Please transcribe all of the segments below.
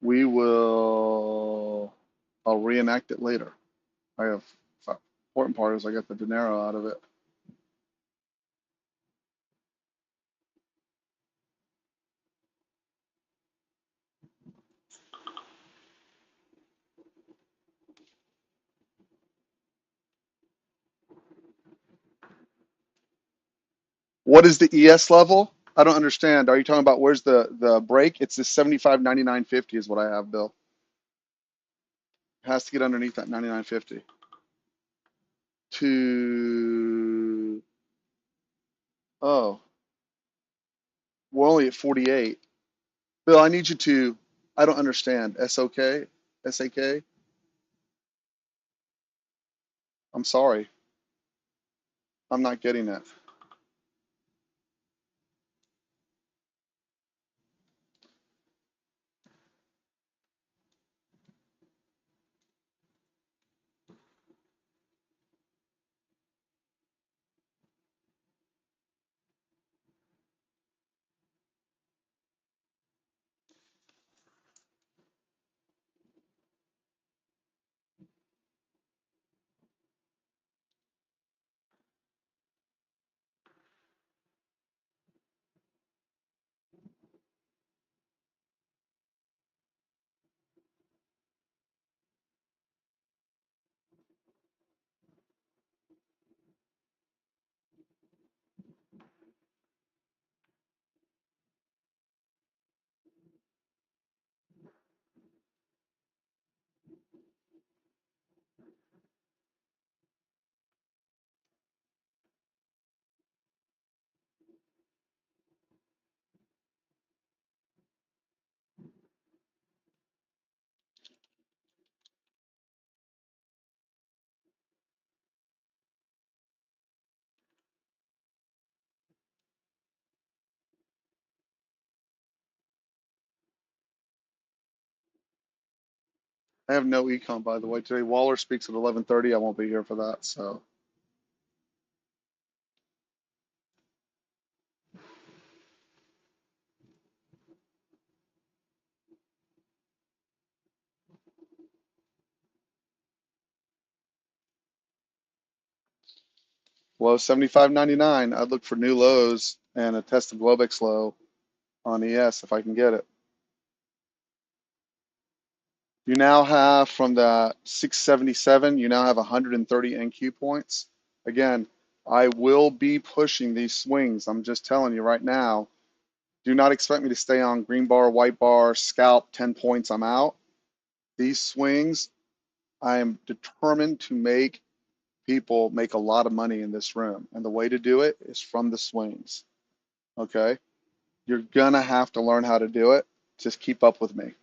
I'll reenact it later. Important part is I got the dinero out of it. What is the ES level? I don't understand. Are you talking about where's the break? It's the 75.9950 is what I have, Bill. It has to get underneath that 99.50 to, oh, we're only at 48. Bill, I need you to, I don't understand. SOK? SAK? I'm sorry. I'm not getting it. I have no econ, by the way, today. Waller speaks at 11:30. I won't be here for that, so. Low 75.99. I'd look for new lows and a test of Globex low on ES if I can get it. You now have from the 677, you now have 130 NQ points. Again, I will be pushing these swings. I'm just telling you right now, do not expect me to stay on green bar, white bar, scalp, 10 points, I'm out. These swings, I am determined to make people make a lot of money in this room. And the way to do it is from the swings. Okay? You're gonna have to learn how to do it. Just keep up with me.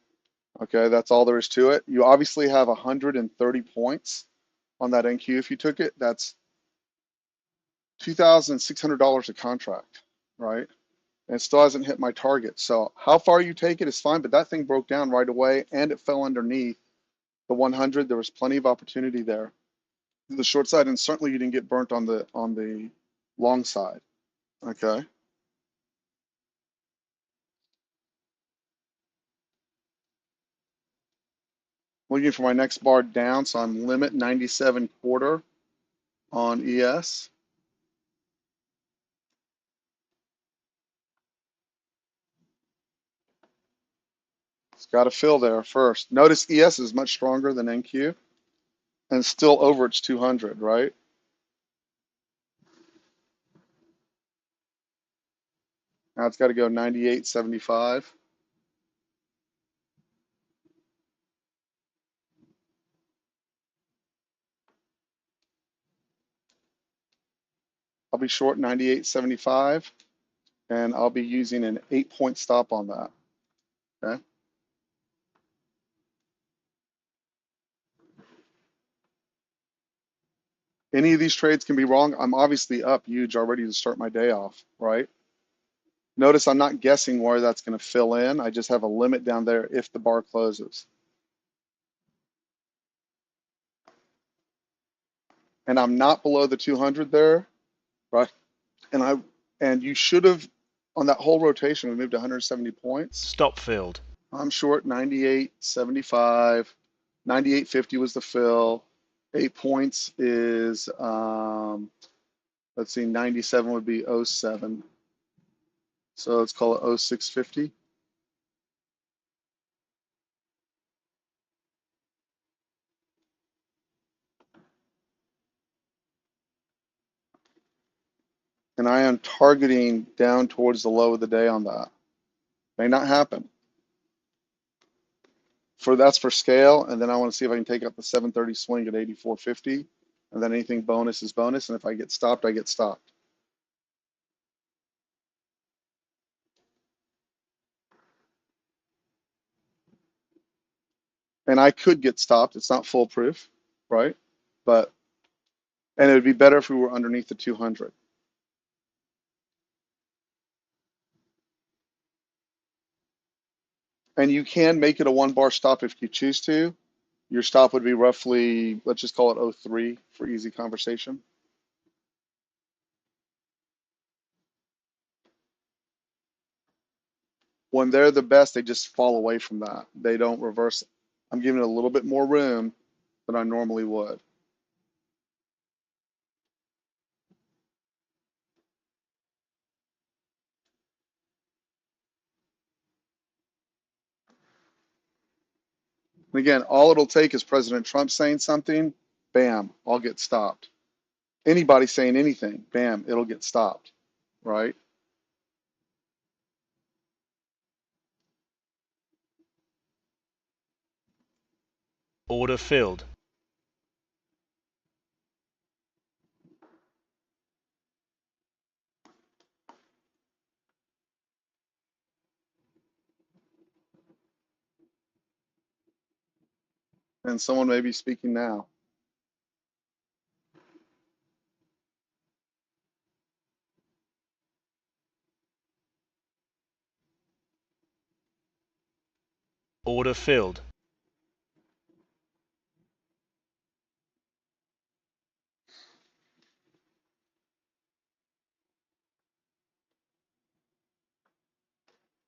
Okay, that's all there is to it. You obviously have 130 points on that NQ if you took it. That's $2,600 a contract, right? And it still hasn't hit my target. So how far you take it is fine, but that thing broke down right away and it fell underneath the 100. There was plenty of opportunity there. The short side, and certainly you didn't get burnt on the long side. Okay. Looking for my next bar down, so I'm limit 97.25 on ES. It's got to fill there first. Notice ES is much stronger than NQ and still over its 200, right? Now it's got to go 98.75. I'll be short 98.75 and I'll be using an 8-point stop on that. Okay. Any of these trades can be wrong. I'm obviously up huge already to start my day off, right? Notice I'm not guessing where that's going to fill in. I just have a limit down there if the bar closes. And I'm not below the 200 there, right? And you should have, on that whole rotation, we moved 170 points. Stop filled. I'm short 98.75. 98.50 was the fill. 8 points is, let's see, 97 would be '07. So let's call it '0650. And I am targeting down towards the low of the day on that. May not happen. That's for scale, and then I want to see if I can take up the 730 swing at 84.50, and then anything bonus is bonus, and if I get stopped, I get stopped. And I could get stopped. It's not foolproof, right? But and it would be better if we were underneath the 200. And you can make it a one bar stop if you choose to. Your stop would be roughly, let's just call it '03 for easy conversation. When they're the best, they just fall away from that. They don't reverse. I'm giving it a little bit more room than I normally would. And again, all it'll take is President Trump saying something, bam, I'll get stopped. Anybody saying anything, bam, it'll get stopped, right? Order filled. And someone may be speaking now. Order filled.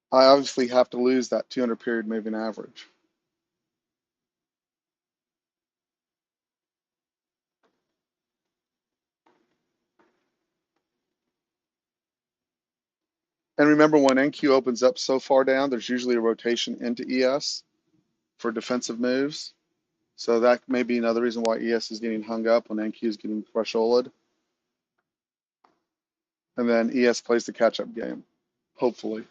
I obviously have to lose that 200 period moving average. And remember, when NQ opens up so far down, there's usually a rotation into ES for defensive moves. So that may be another reason why ES is getting hung up when NQ is getting thresholded. And then ES plays the catch-up game, hopefully.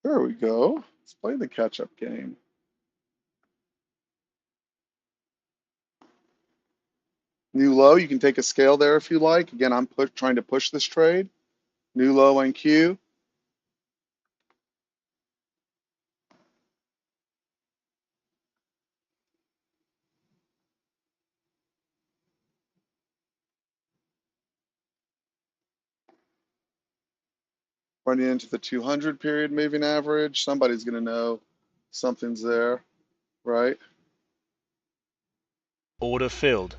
There we go. Let's play the catch-up game. New low, you can take a scale there if you like. Again, I'm trying to push this trade. New low NQ. Running into the 200 period moving average. Somebody's going to know something's there, right? Order filled.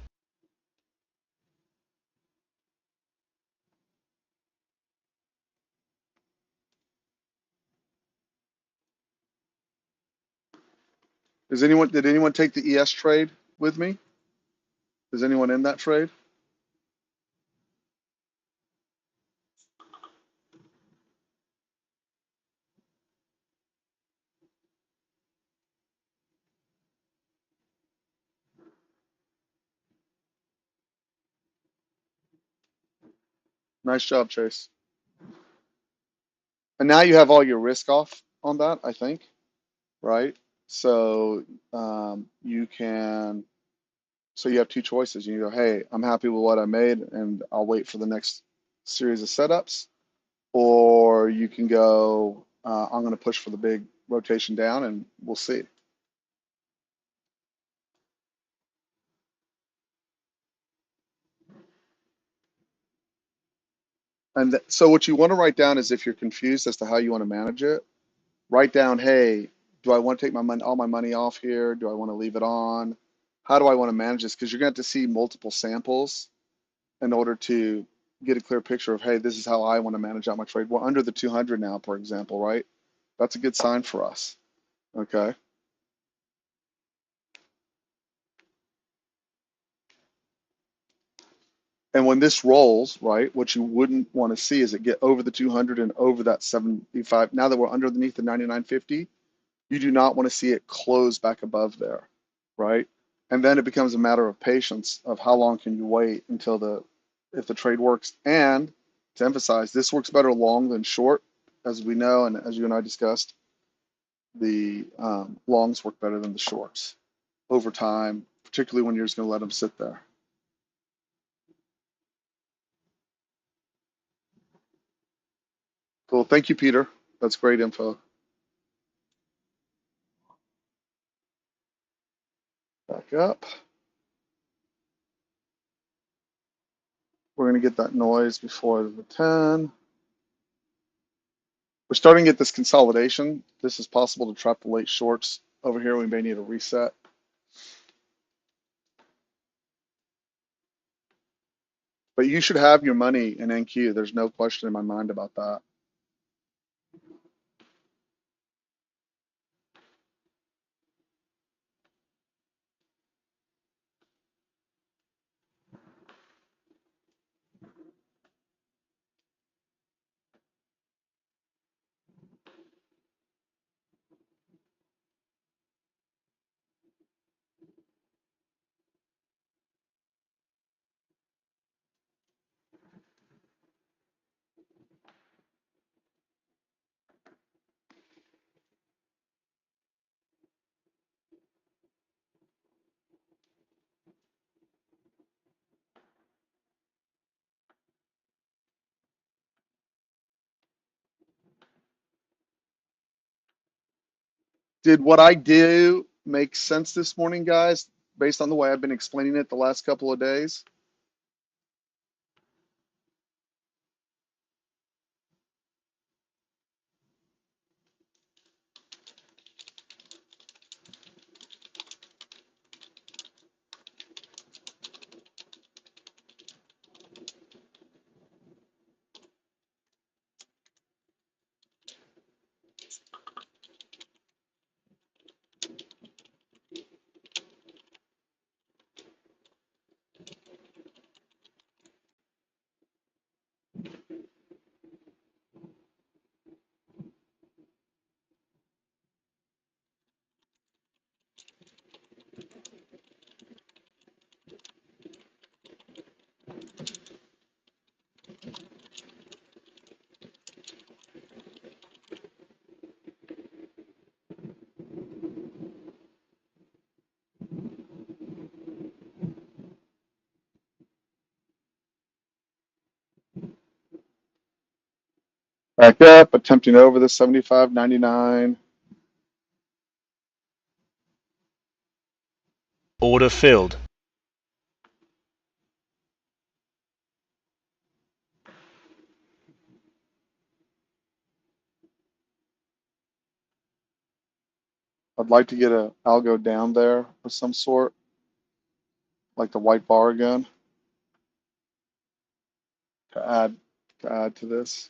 Did anyone take the ES trade with me? Is anyone in that trade? Nice job, Chase. And now you have all your risk off on that, I think, right? So you can, so you have two choices. You go, hey, I'm happy with what I made and I'll wait for the next series of setups. Or you can go, I'm going to push for the big rotation down and we'll see. And so what you want to write down is if you're confused as to how you want to manage it, write down, hey, do I want to take my money, all my money off here? Do I want to leave it on? How do I want to manage this? Because you're going to have to see multiple samples in order to get a clear picture of, hey, this is how I want to manage out my trade. We're under the 200 now, for example, right? That's a good sign for us. Okay. And when this rolls, right, what you wouldn't want to see is it get over the 200 and over that 75. Now that we're underneath the 99.50, you do not want to see it close back above there, right? And then it becomes a matter of patience of how long can you wait until if the trade works. And to emphasize, this works better long than short, as we know, and as you and I discussed, the longs work better than the shorts over time, particularly when you're just going to let them sit there. Cool. Thank you, Peter. That's great info. Back up. We're going to get that noise before the 10. We're starting to get this consolidation. This is possible to trap the late shorts. Over here, we may need a reset. But you should have your money in NQ. There's no question in my mind about that. Did what I do make sense this morning, guys, based on the way I've been explaining it the last couple of days? Back up, attempting over the 75.99. Order filled. I'd like to get a algo down there of some sort, like the white bar again, to add to this.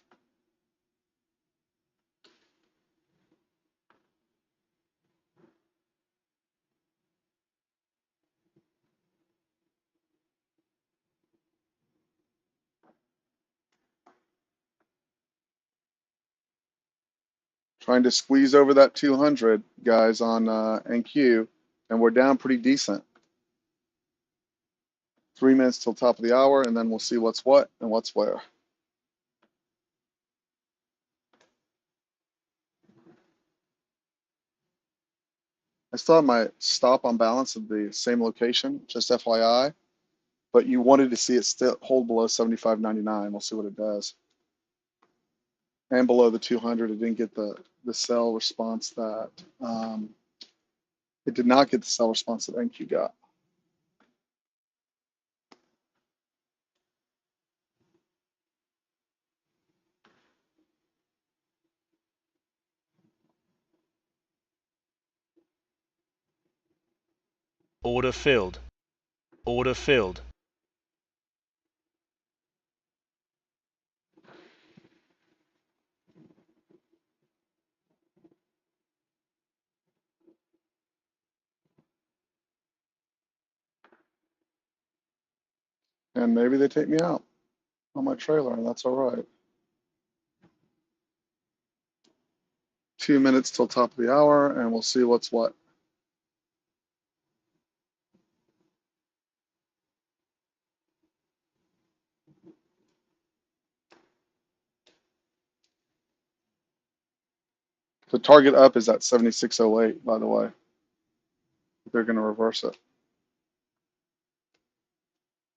Trying to squeeze over that 200, guys, on NQ, and we're down pretty decent. 3 minutes till top of the hour, and then we'll see what's what and what's where. I still have my stop on balance at the same location, just FYI. But you wanted to see it still hold below 75.99. We'll see what it does. And below the 200, it didn't get the sell response that it did not get the sell response that NQ got. Order filled. Order filled. And maybe they take me out on my trailer, and that's all right. 2 minutes till top of the hour, and we'll see what's what. The target up is at 76.08, by the way. They're going to reverse it.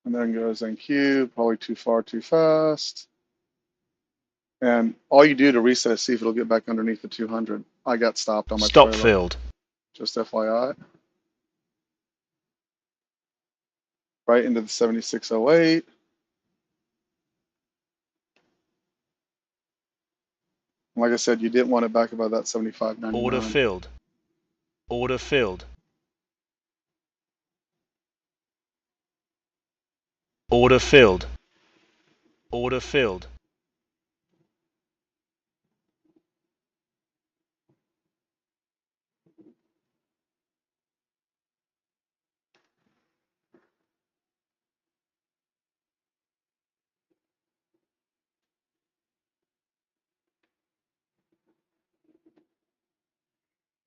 And then goes NQ, probably too far, too fast. And all you do to reset is see if it'll get back underneath the 200. I got stopped on my Stop trailer, filled. just FYI. Right into the 76.08. Like I said, you didn't want it back above that Order 75.99. filled. Order filled. Order filled. Order filled.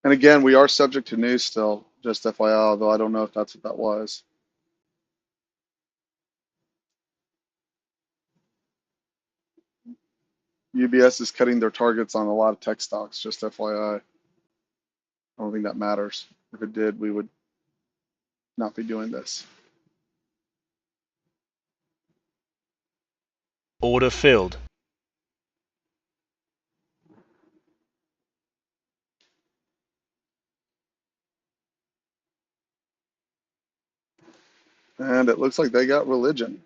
And again, we are subject to news still, just FYI, although I don't know if that's what that was. UBS is cutting their targets on a lot of tech stocks, just FYI. I don't think that matters. If it did, we would not be doing this. Order filled. And it looks like they got religion.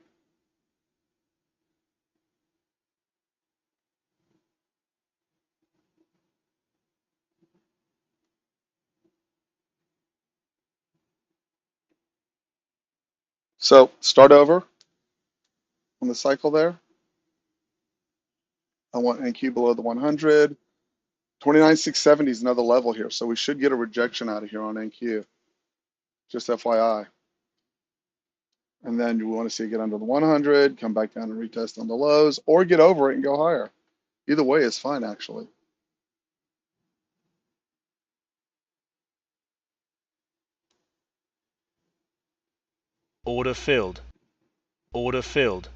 So start over on the cycle there. I want NQ below the 100. 29,670 is another level here, so we should get a rejection out of here on NQ, just FYI. And then you want to see it get under the 100, come back down and retest on the lows, or get over it and go higher. Either way is fine, actually. Order filled. Order filled.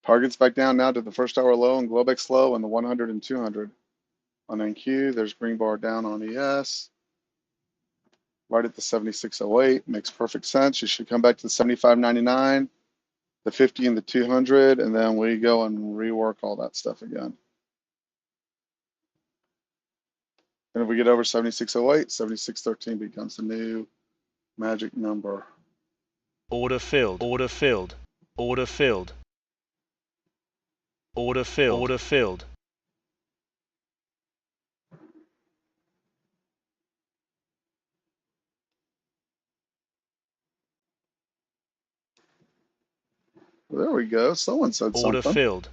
Targets back down now to the first hour low and Globex low and the 100 and 200 on NQ. There's green bar down on ES. Right at the 76.08. Makes perfect sense. You should come back to the 75.99, the 50 and the 200, and then we go and rework all that stuff again. And if we get over 76.08, 76.13 becomes the new magic number. Order filled. Order filled. Order filled. Order filled. Order filled. Well, there we go. Someone said Order something. filled.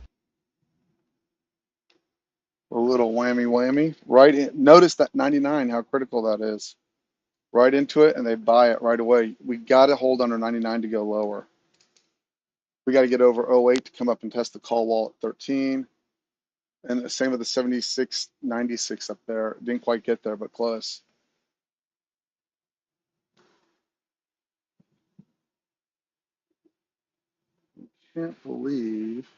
A little whammy whammy. Right in, notice that 99, how critical that is. Right into it, and they buy it right away. We got to hold under 99 to go lower. We got to get over 08 to come up and test the call wall at 13. And the same with the 76.96 up there. Didn't quite get there, but close. Can't believe.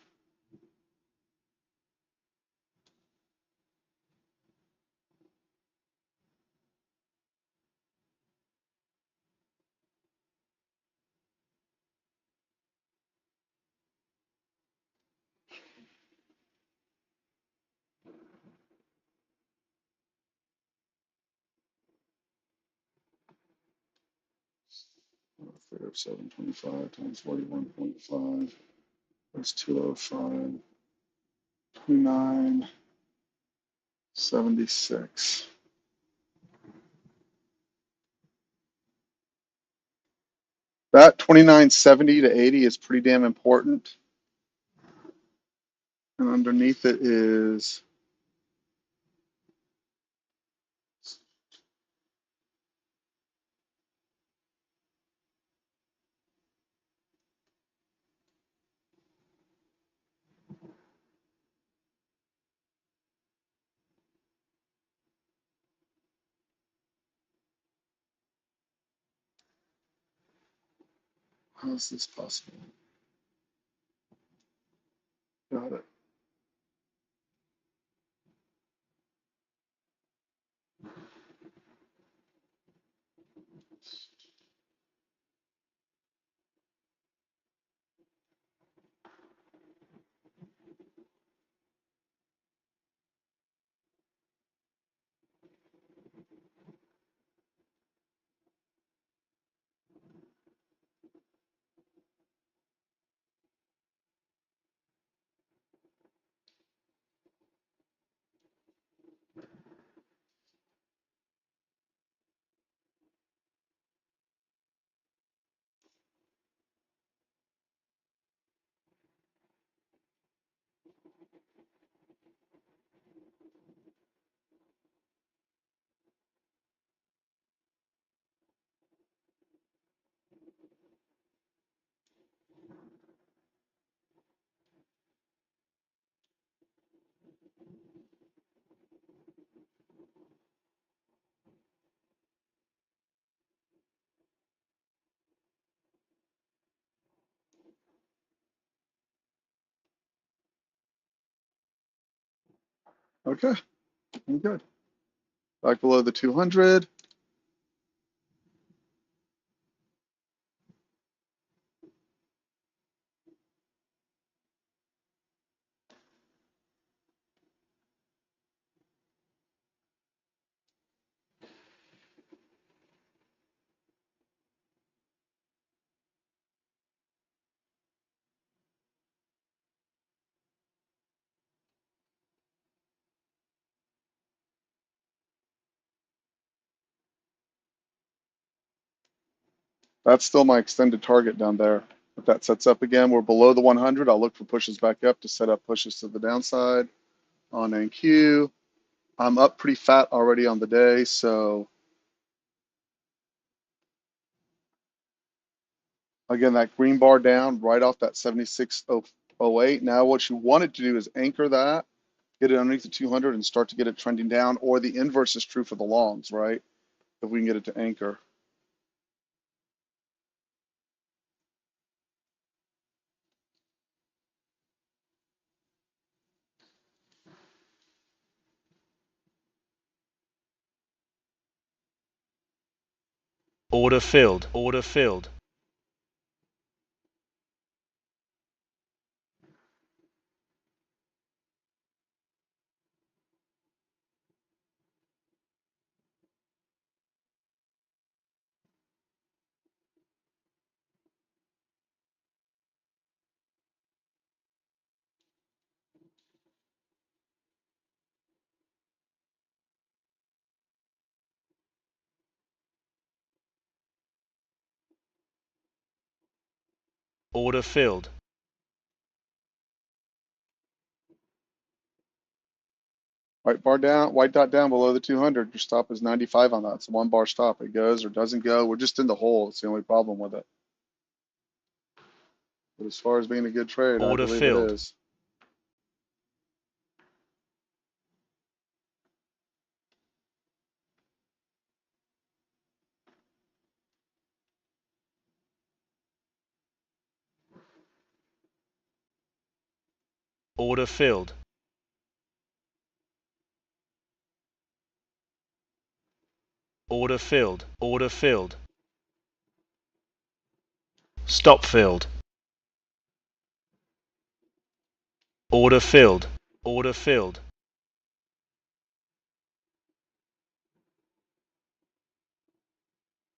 Fair 725 times 41.5. That's 205. 29.76. That 29.70 to 80 is pretty damn important. And underneath it is how is this possible? Got it. Okay, I'm good. Back below the 200. That's still my extended target down there. If that sets up again, we're below the 100. I'll look for pushes back up to set up pushes to the downside on NQ. I'm up pretty fat already on the day, so again, that green bar down right off that 76.08. Now what you wanted to do is anchor that, get it underneath the 200 and start to get it trending down, or the inverse is true for the longs, right? If we can get it to anchor. Order filled. Order filled. Order filled. White dot down below the 200. Your stop is 95 on that. It's a 1 bar stop. It goes or doesn't go. We're just in the hole. It's the only problem with it. But as far as being a good trade, I Order believe it filled. is. Order filled. Order filled. Order filled. Stop filled. Order filled. Order filled.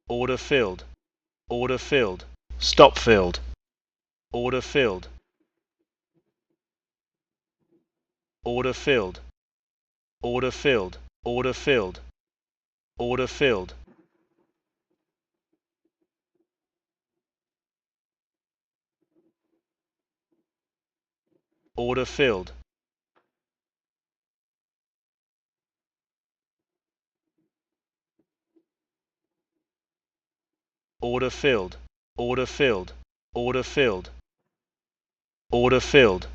Order filled. Order filled. Stop filled. Order filled. Order filled. Order filled. Order filled. Order filled. Order filled. Order filled. Order filled. Order filled. Order filled.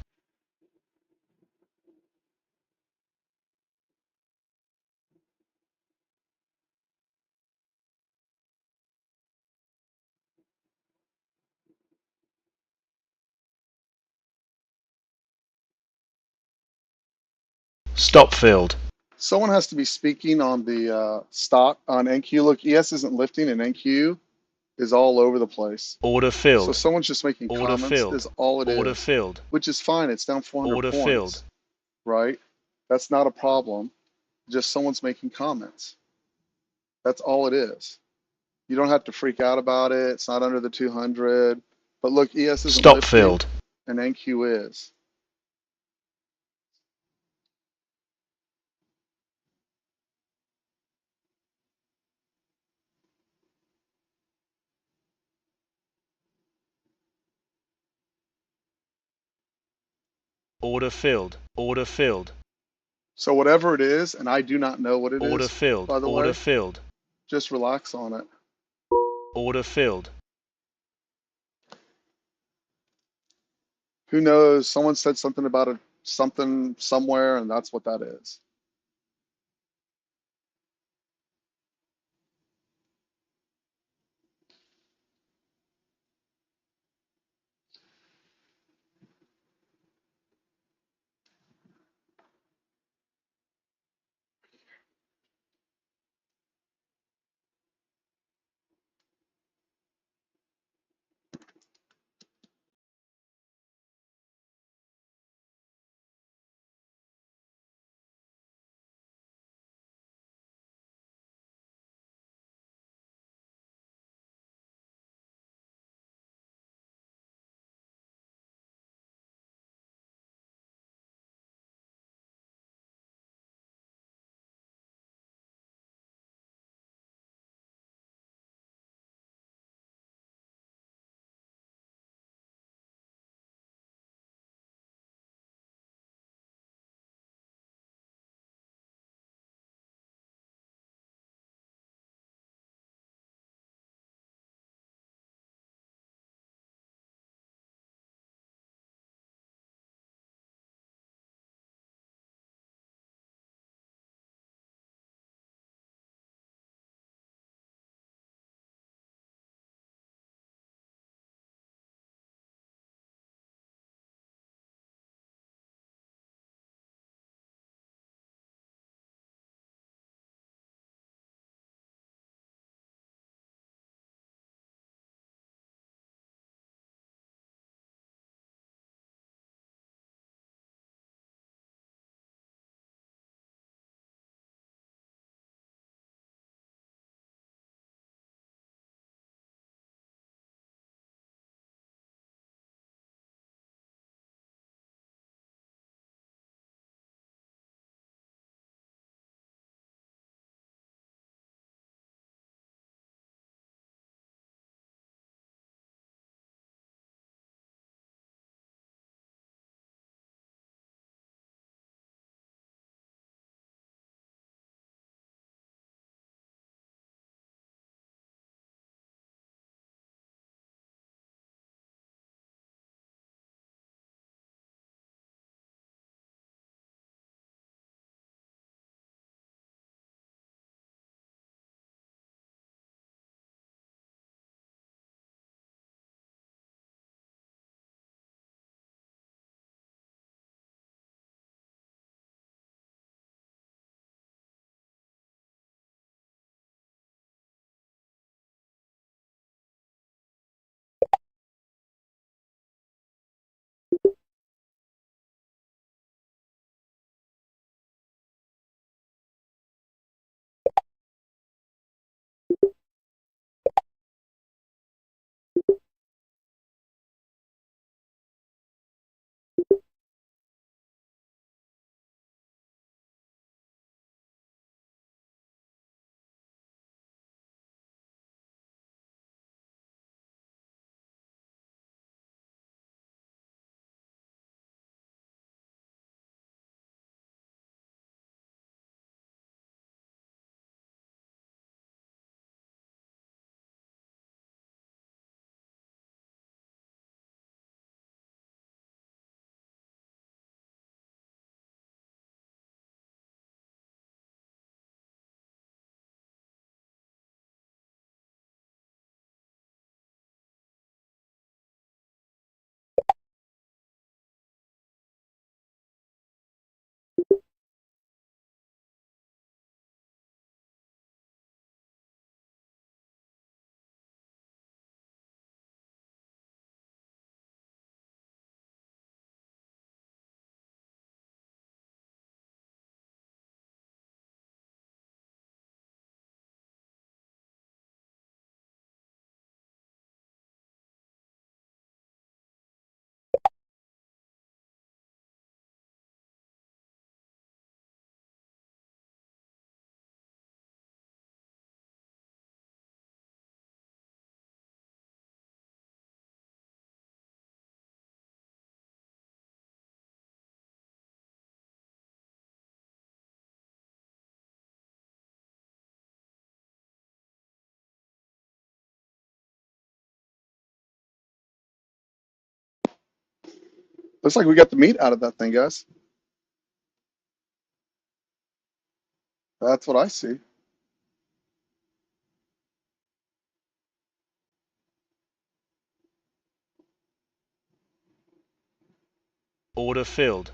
Stop filled. Someone has to be speaking on the stock on NQ. Look, ES isn't lifting and NQ is all over the place. Order So filled. someone's just making Order comments filled. is all it Order is, filled. which is fine. It's down 400 Order filled. points, right? That's not a problem. Just someone's making comments. That's all it is. You don't have to freak out about it. It's not under the 200. But look, ES isn't Stop lifting filled. and NQ is. Order filled. Order filled. So whatever it is, and I do not know what it Order is, filled. by the Order way, filled. just relax on it. Order filled. Who knows? Someone said something about it, something somewhere, and that's what that is. Looks like we got the meat out of that thing, guys. That's what I see. Order filled.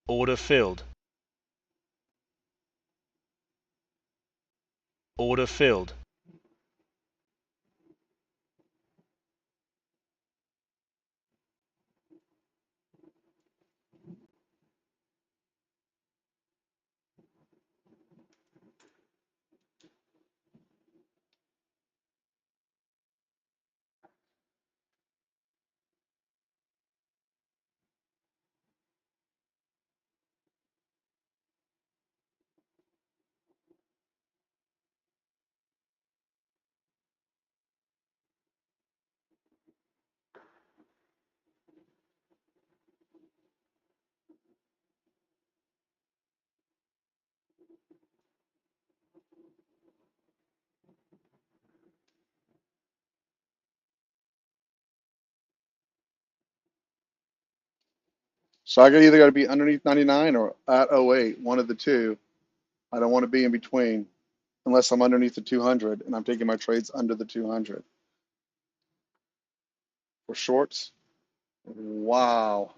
Order filled. Order filled. So I either got to be underneath 99 or at 08, one of the two. I don't want to be in between unless I'm underneath the 200 and I'm taking my trades under the 200. For shorts, wow.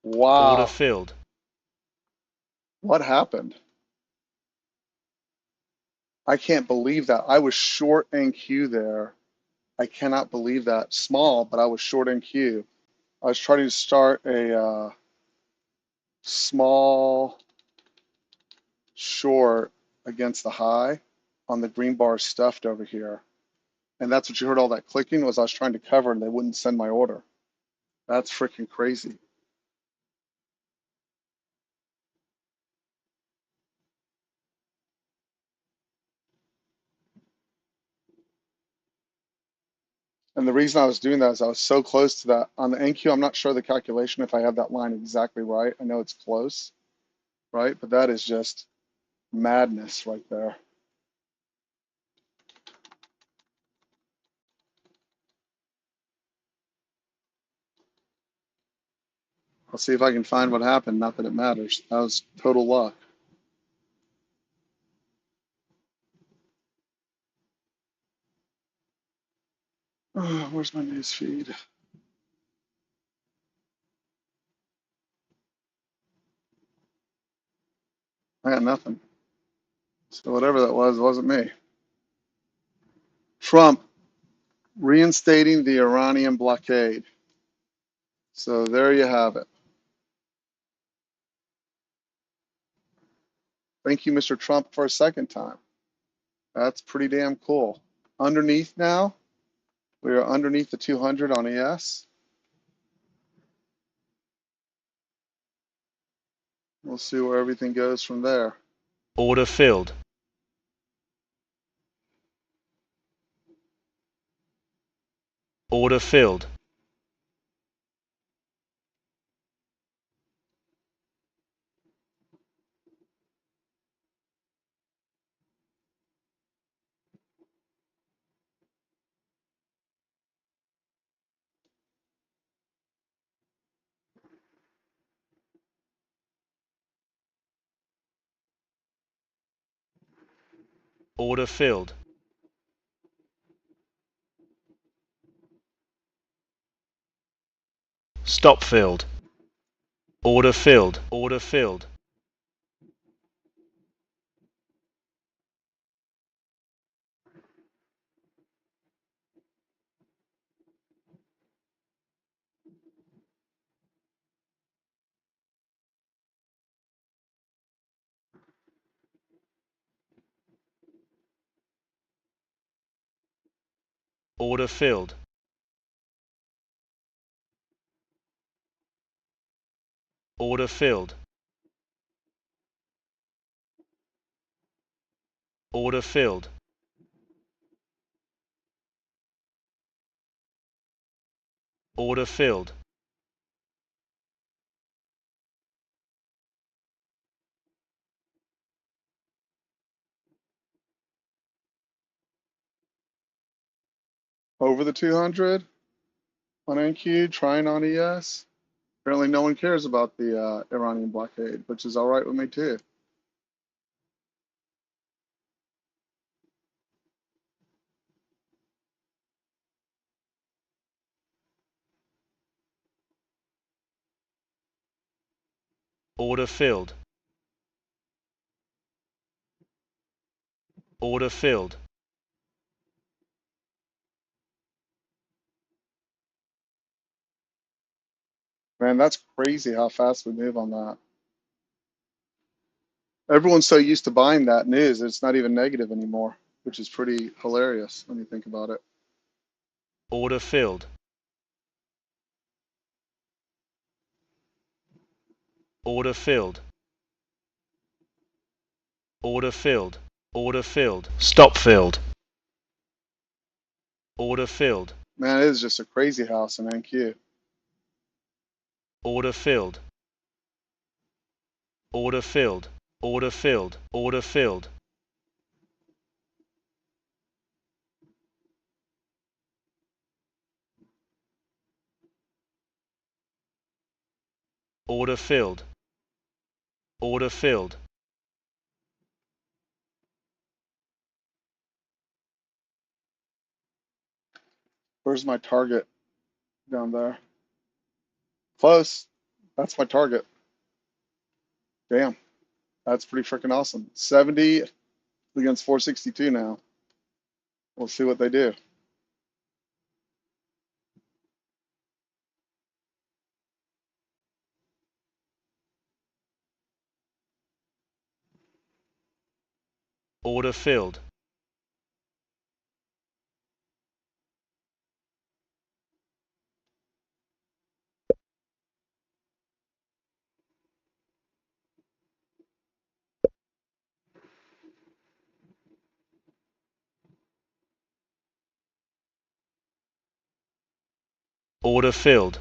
Order Wow. filled. What happened? I can't believe that. I was short NQ there. I cannot believe that. Small, but I was short NQ. I was trying to start a small short against the high on the green bar stuffed over here. And that's what you heard all that clicking was I was trying to cover and they wouldn't send my order. That's freaking crazy. And the reason I was doing that is I was so close to that. On the NQ, I'm not sure the calculation if I have that line exactly right. I know it's close, right? But that is just madness right there. I'll see if I can find what happened. Not that it matters. That was total luck. Oh, where's my news feed? I got nothing. So whatever that was, it wasn't me. Trump reinstating the Iranian blockade. So there you have it. Thank you, Mr. Trump, for a second time. That's pretty damn cool. Underneath now, we are underneath the 200 on ES. We'll see where everything goes from there. Order filled. Order filled. Order filled. Stop filled. Order filled. Order filled. Order filled. Order filled. Order filled. Order filled. Over the 200 on NQ, trying on ES. Apparently no one cares about the Iranian blockade, which is all right with me too. Order filled. Order filled. Man, that's crazy how fast we move on that. Everyone's so used to buying that news, it's not even negative anymore, which is pretty hilarious when you think about it. Order filled. Order filled. Order filled. Order filled. Stop filled. Order filled. Man, it is just a crazy house in NQ. Order filled. Order filled. Order filled. Order filled. Order filled. Order filled. Where's my target down there? Close. That's my target. Damn, that's pretty freaking awesome. 70 against 462 now. We'll see what they do. Order filled. Order filled.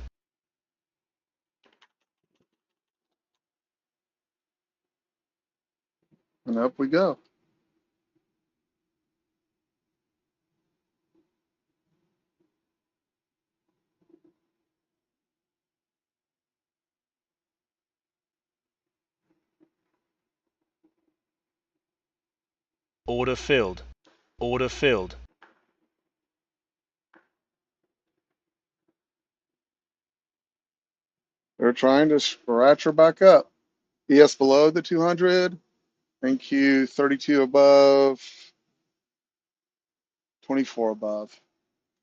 And up we go. Order filled. Order filled. They're trying to scratch her back up. ES below the 200, NQ 32 above, 24 above.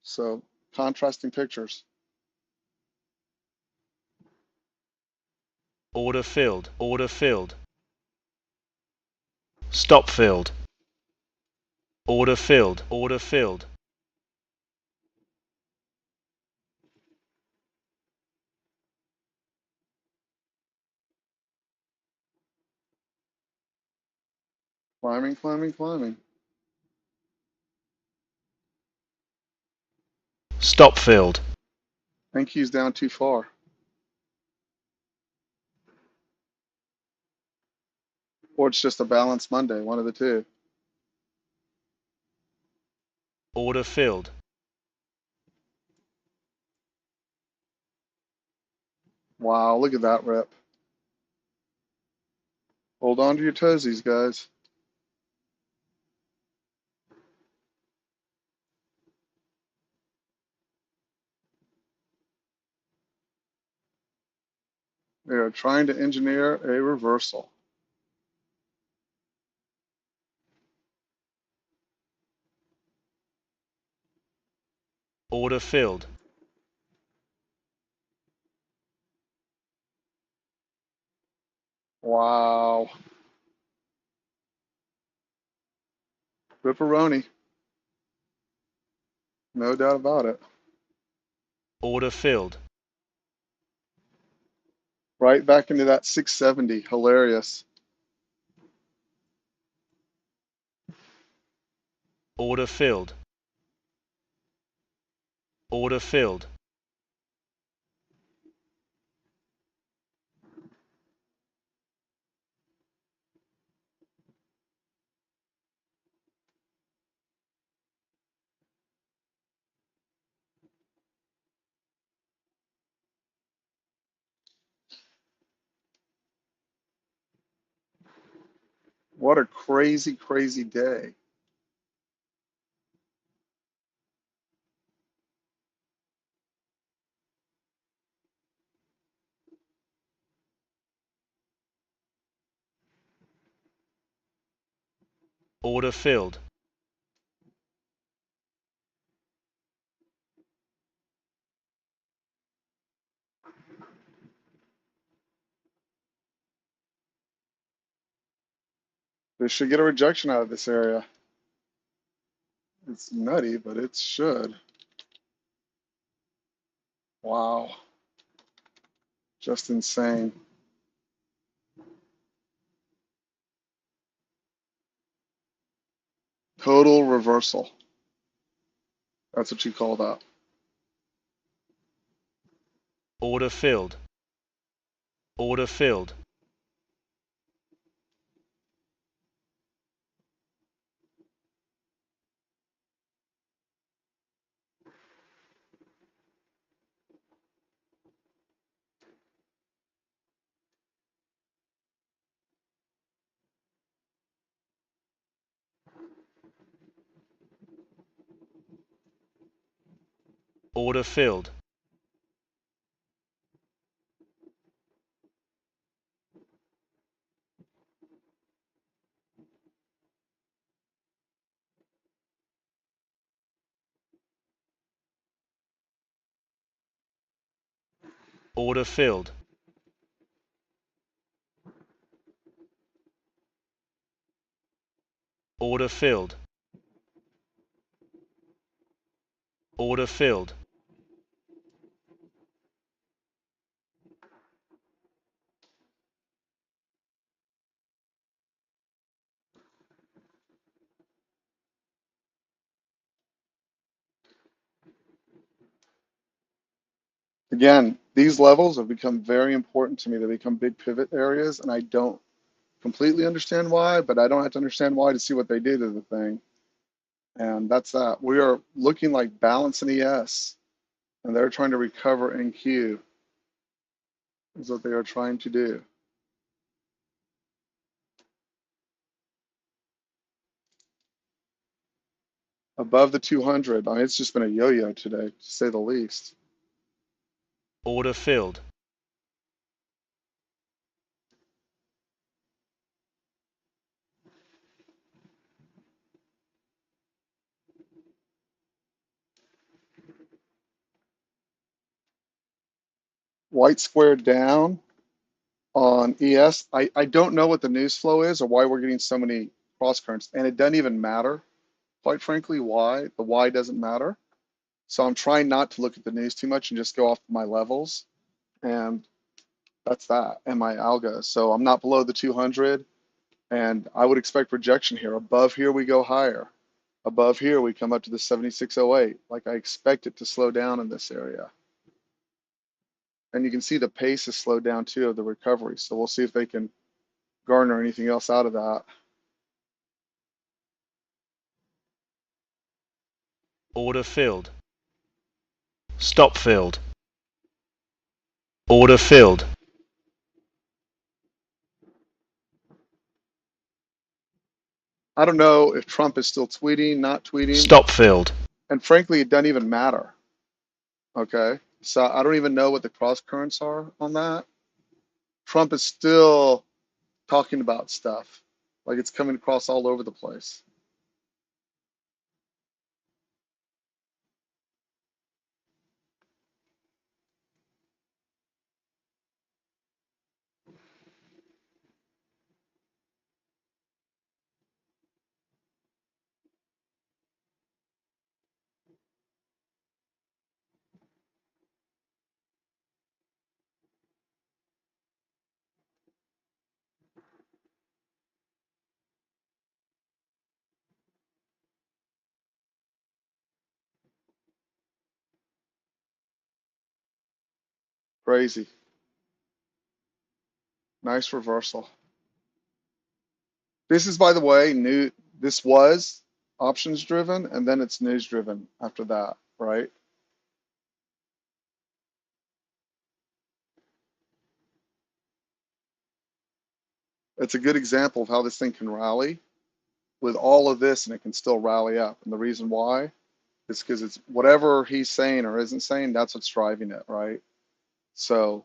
So contrasting pictures. Order filled. Order filled. Stop filled. Order filled. Order filled. Climbing, climbing, climbing. Stop filled. NQ's down too far. Or it's just a balanced Monday, one of the two. Order filled. Wow, look at that rip. Hold on to your toesies, guys. They are trying to engineer a reversal. Order filled. Wow. Ripperoni. No doubt about it. Order filled. Right back into that 670. Hilarious. Order filled. Order filled. What a crazy, crazy day. Order filled. This should get a rejection out of this area. It's nutty, but it should. Wow. Just insane. Total reversal. That's what you call that. Order filled. Order filled. Order filled. Order filled. Order filled. Order filled. Again, these levels have become very important to me. They become big pivot areas, and I don't completely understand why, but I don't have to understand why to see what they do to the thing. And that's that. We are looking like balance in ES, and they're trying to recover in Q, is what they are trying to do. Above the 200, I mean, it's just been a yo-yo today, to say the least. Order filled. White squared down on ES. I don't know what the news flow is or why we're getting so many cross currents, and it doesn't even matter, quite frankly, why. The why doesn't matter. So I'm trying not to look at the news too much and just go off my levels. And that's that, and my algo. So I'm not below the 200, and I would expect rejection here. Above here, we go higher. Above here, we come up to the 7608. Like I expect it to slow down in this area. And you can see the pace has slowed down too of the recovery. So we'll see if they can garner anything else out of that. Order filled. Stop filled. Order filled. I don't know if Trump is still tweeting, not tweeting, Stop filled. and frankly, it doesn't even matter. Okay, so I don't even know what the cross currents are on that. Trump is still talking about stuff, like it's coming across all over the place. Crazy. Nice reversal. This is, by the way, new. This was options driven, and then it's news driven after that, right? It's a good example of how this thing can rally with all of this, and it can still rally up. And the reason why is because it's whatever he's saying or isn't saying, that's what's driving it, right? So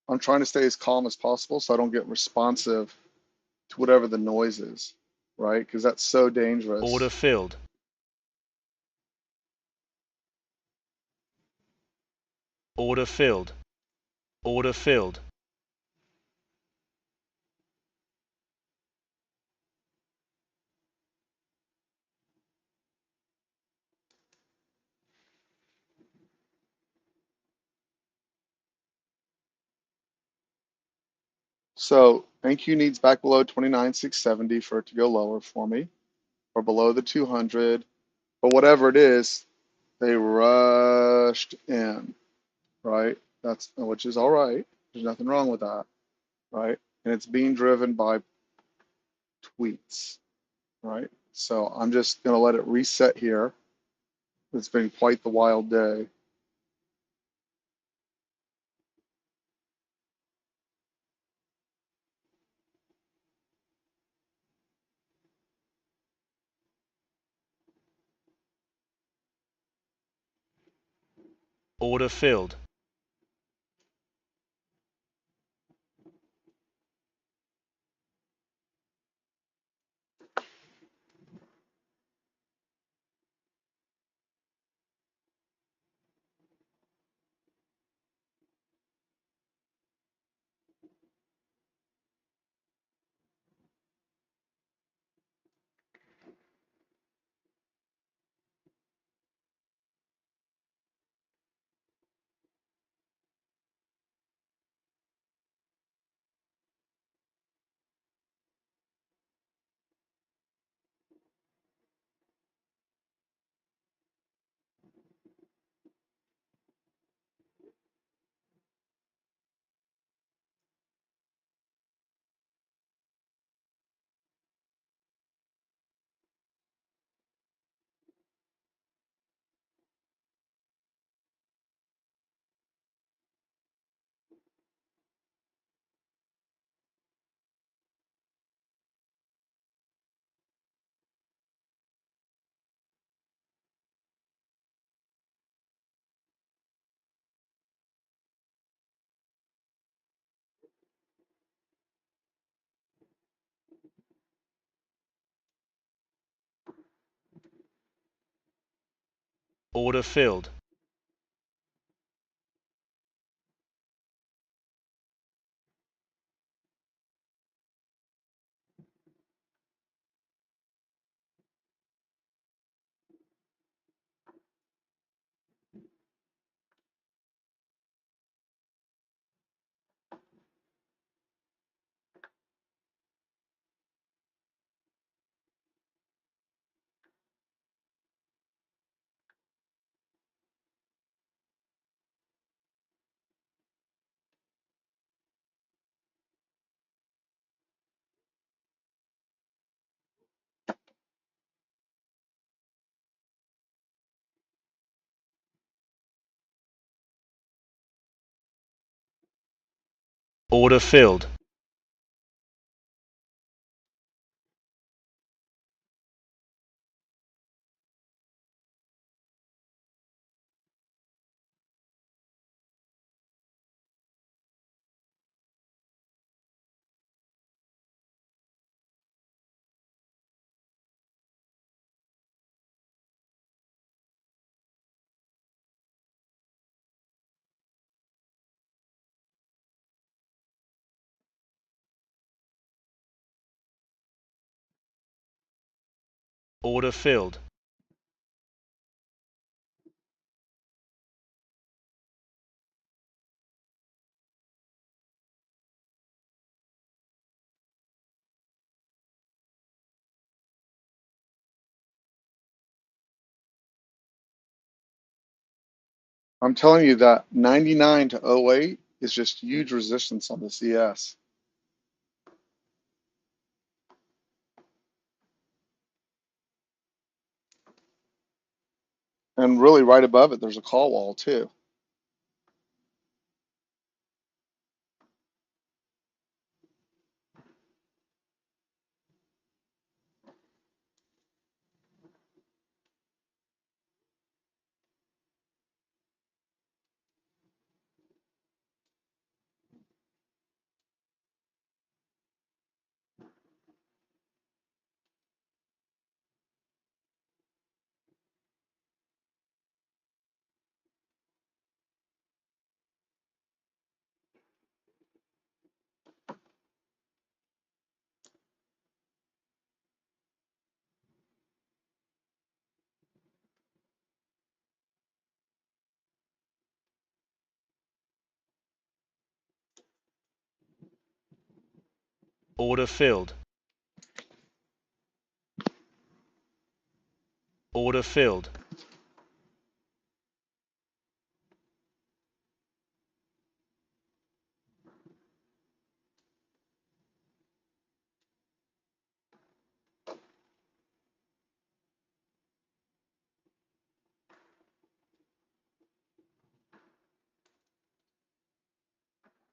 I'm trying to stay as calm as possible so I don't get responsive to whatever the noise is, right? Because that's so Order dangerous. filled. Order filled. Order filled. So NQ needs back below 29,670 for it to go lower for me, or below the 200. But whatever it is, they rushed in, right? That's which is all right. There's nothing wrong with that, right? And it's being driven by tweets, right? So I'm just gonna let it reset here. It's been quite the wild day. Order filled. Order filled. Order filled. Order filled. I'm telling you that 99 to '08 is just huge resistance on this ES. And really right above it, there's a call wall too. Order filled. Order filled.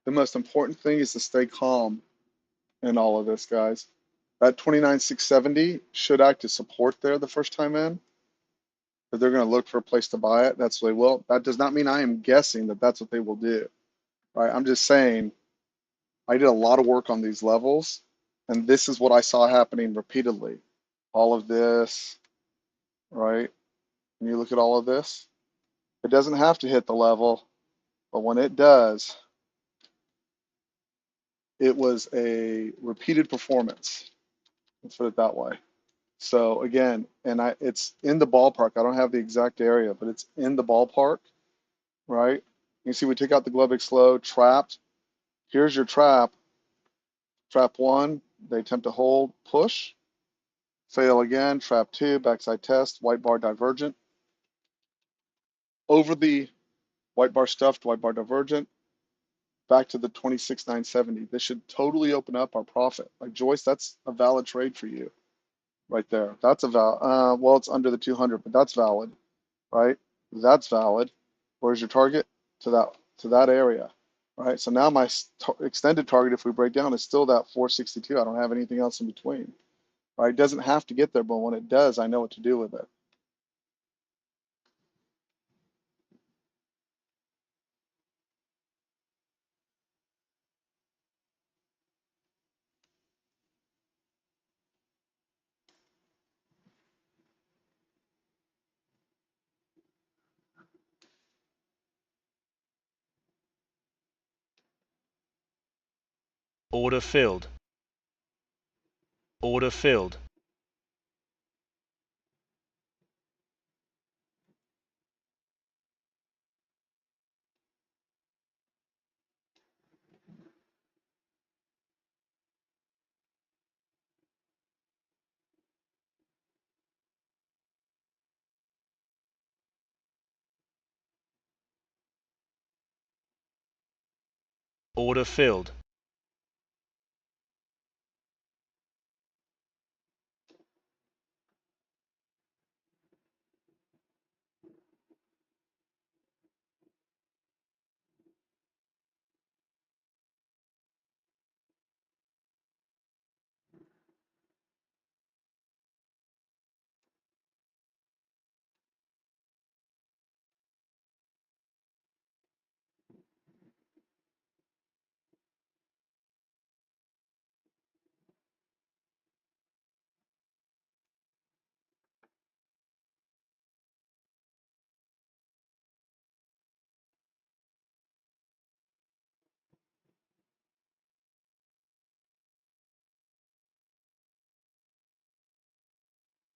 The most important thing is to stay calm in all of this, guys. That 29,670 should act as support there the first time in. If they're going to look for a place to buy it, that's what they will. That does not mean I am guessing that that's what they will do, right? I'm just saying I did a lot of work on these levels, and this is what I saw happening repeatedly. All of this, right? And you look at all of this, it doesn't have to hit the level, but when it does, it was a repeated performance. Let's put it that way. So again, it's in the ballpark. I don't have the exact area, but it's in the ballpark, right? You see we take out the Globex slow, trapped. Here's your trap. Trap one, they attempt to hold, push, fail again. Trap two, backside test, white bar divergent. Over the white bar stuffed, white bar divergent, back to the 26,970. This should totally open up our profit. Like Joyce, that's a valid trade for you right there. That's a well, it's under the 200, but that's valid, right? That's valid. Where's your target? To that area, right? So now my extended target, if we break down, is still that 462. I don't have anything else in between, right? It doesn't have to get there, but when it does, I know what to do with it. Order filled. Order filled. Order filled.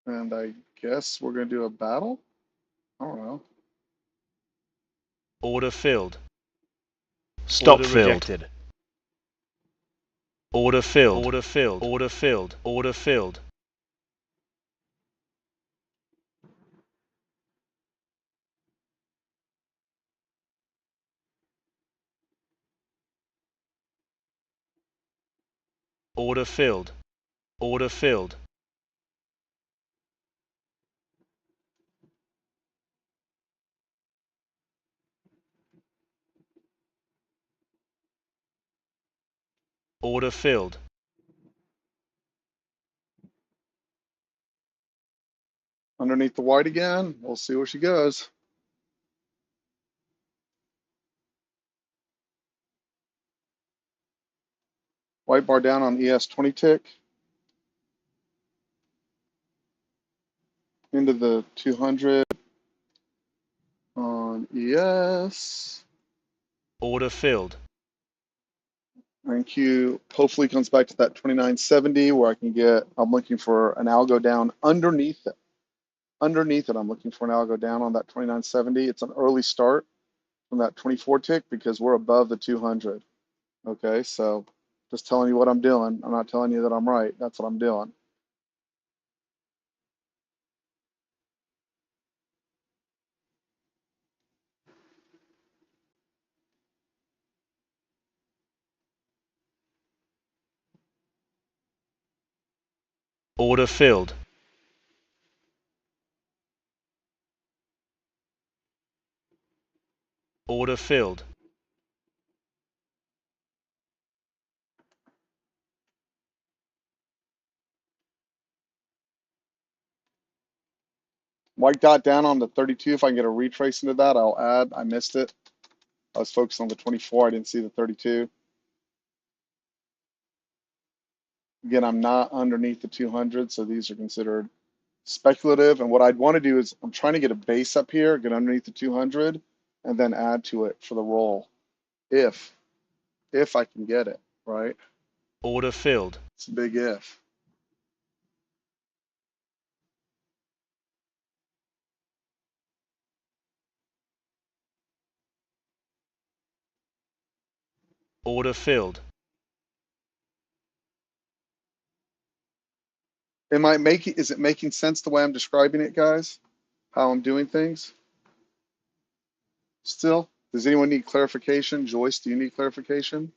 And I guess we're going to do a battle. I don't know. Order filled. Stop Order filled. rejected. Order filled. Order filled. Order filled. Order filled. Order filled. Order filled. Order filled. Underneath the white again. We'll see where she goes. White bar down on ES 20 tick. Into the 200 on ES. Order filled. And Q hopefully comes back to that 2970 where I can get, I'm looking for an algo down underneath it. Underneath it, I'm looking for an algo down on that 2970. It's an early start from that 24 tick because we're above the 200. Okay, so Just telling you what I'm doing. I'm not telling you that I'm right. That's what I'm doing. Order filled. Order filled. White dot down on the 32. If I can get a retrace into that, I'll add. I missed it. I was focused on the 24. I didn't see the 32. Again, I'm not underneath the 200, so these are considered speculative. And what I'd want to do is I'm trying to get a base up here, get underneath the 200, and then add to it for the roll, if I can get it, right? Order filled. It's a big if. Order filled. Is it making sense the way I'm describing it, guys? How I'm doing things? Still? Does anyone need clarification? Joyce, do you need clarification?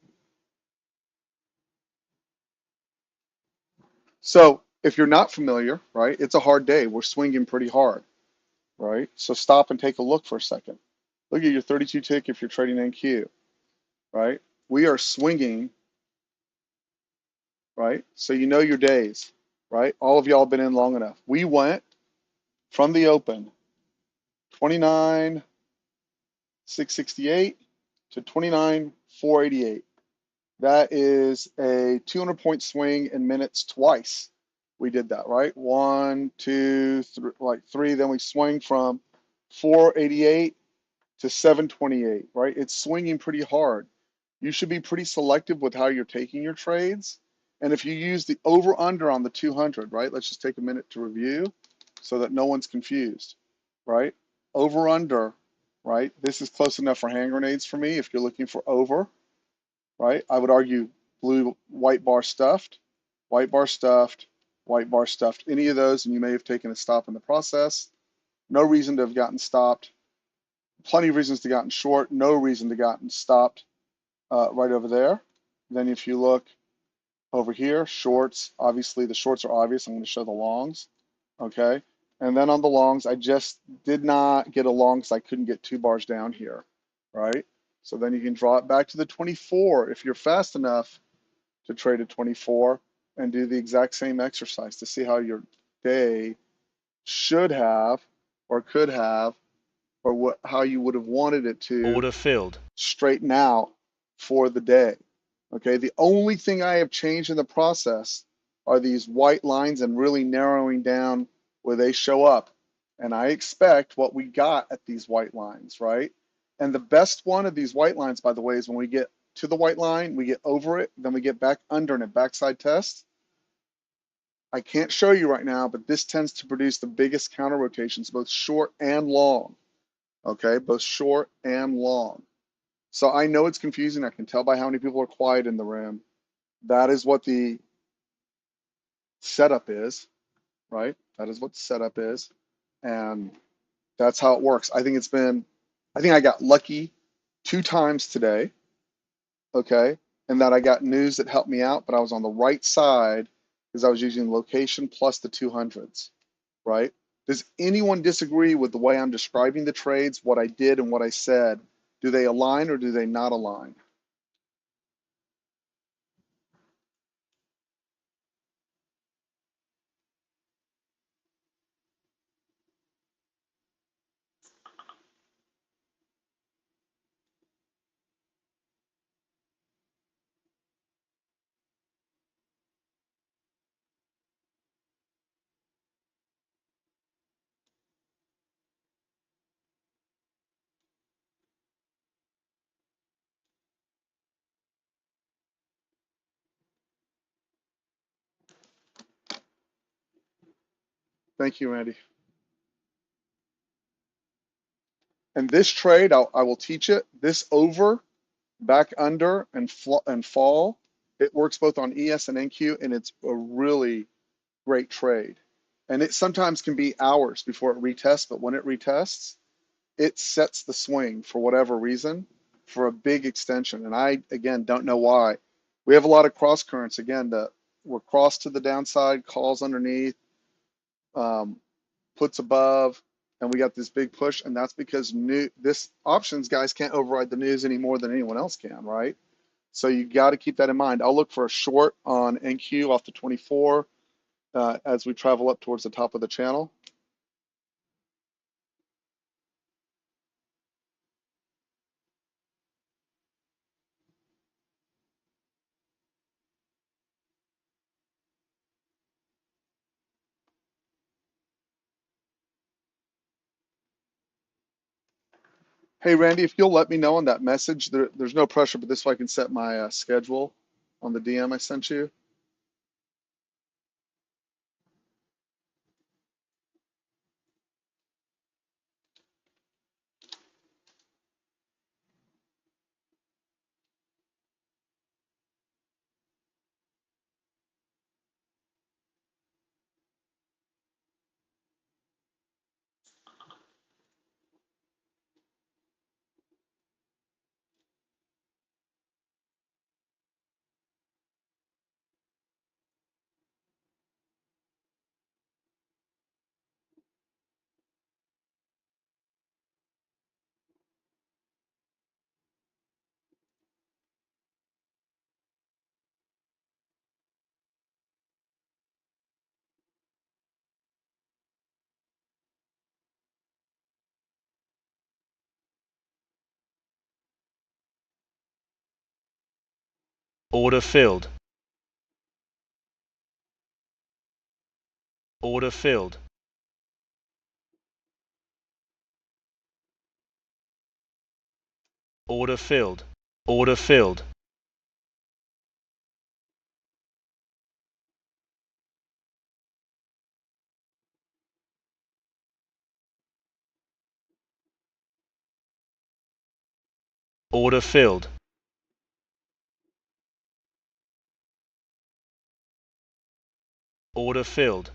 So if you're not familiar, right, it's a hard day. We're swinging pretty hard, right? So stop and take a look for a second. Look at your 32 tick if you're trading NQ, right? We are swinging, right? So you know your days, right? All of y'all have been in long enough. We went from the open 29,668 to 29,488. That is a 200-point swing in minutes twice. We did that, right? One, two, three, like three. Then we swing from 488 to 728, right? It's swinging pretty hard. You should be pretty selective with how you're taking your trades. And if you use the over under on the 200, right? Let's just take a minute to review so that no one's confused, right? Over under, right? This is close enough for hand grenades for me if you're looking for over, right? I would argue blue, white bar stuffed, white bar stuffed, white bar stuffed, any of those, and you may have taken a stop in the process. No reason to have gotten stopped. Plenty of reasons to gotten short. No reason to gotten stopped right over there. Then if you look over here, shorts, obviously the shorts are obvious. I'm going to show the longs, okay? And then on the longs, I just did not get a long because I couldn't get 2 bars down here, right? So then you can draw it back to the 24 if you're fast enough to trade at 24 and do the exact same exercise to see how your day should have or could have or how you would have wanted it to Order filled. straighten out for the day. Okay, the only thing I have changed in the process are these white lines and really narrowing down where they show up. And I expect what we got at these white lines, right? And the best one of these white lines, by the way, is when we get to the white line, we get over it, then we get back under in a backside test. I can't show you right now, but this tends to produce the biggest counter rotations, both short and long. Okay, both short and long. So I know it's confusing. I can tell by how many people are quiet in the room. That is what the setup is, right? That is what the setup is. And that's how it works. I think I got lucky 2 times today, okay? And that I got news that helped me out, but I was on the right side because I was using location plus the 200s, right? Does anyone disagree with the way I'm describing the trades, what I did and what I said? Do they align or do they not align? Thank you, Randy. And this trade, I will teach it. This over, back under, and fall It works both on ES and NQ, and it's a really great trade. And it sometimes can be hours before it retests, but when it retests, it sets the swing for whatever reason for a big extension. And I, again, don't know why. We have a lot of cross currents. Again, we're cross to the downside, calls underneath, um, puts above, and we got this big push. And that's because this options guys can't override the news any more than anyone else can, right? So you got to keep that in mind. I'll look for a short on NQ off the 24 as we travel up towards the top of the channel. Hey, Randy, if you'll let me know on that message, there's no pressure, but this way I can set my schedule on the DM I sent you. Order filled. Order filled. Order filled. Order filled. Order filled. Order filled.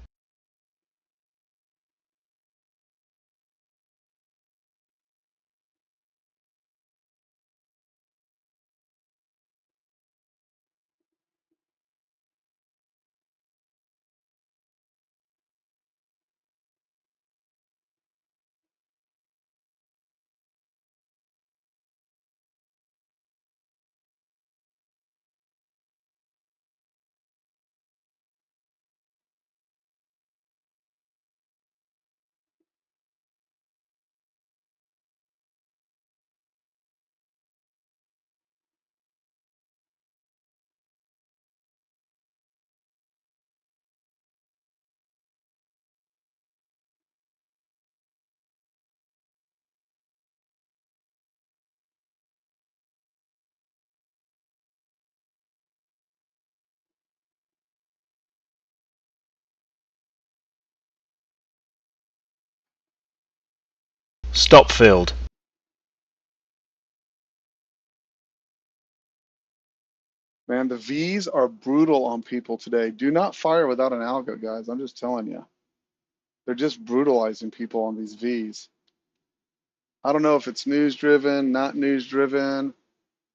Stop filled. Man, the V's are brutal on people today. Do not fire without an algo, guys. I'm just telling you. They're just brutalizing people on these V's. I don't know if it's news driven, not news driven.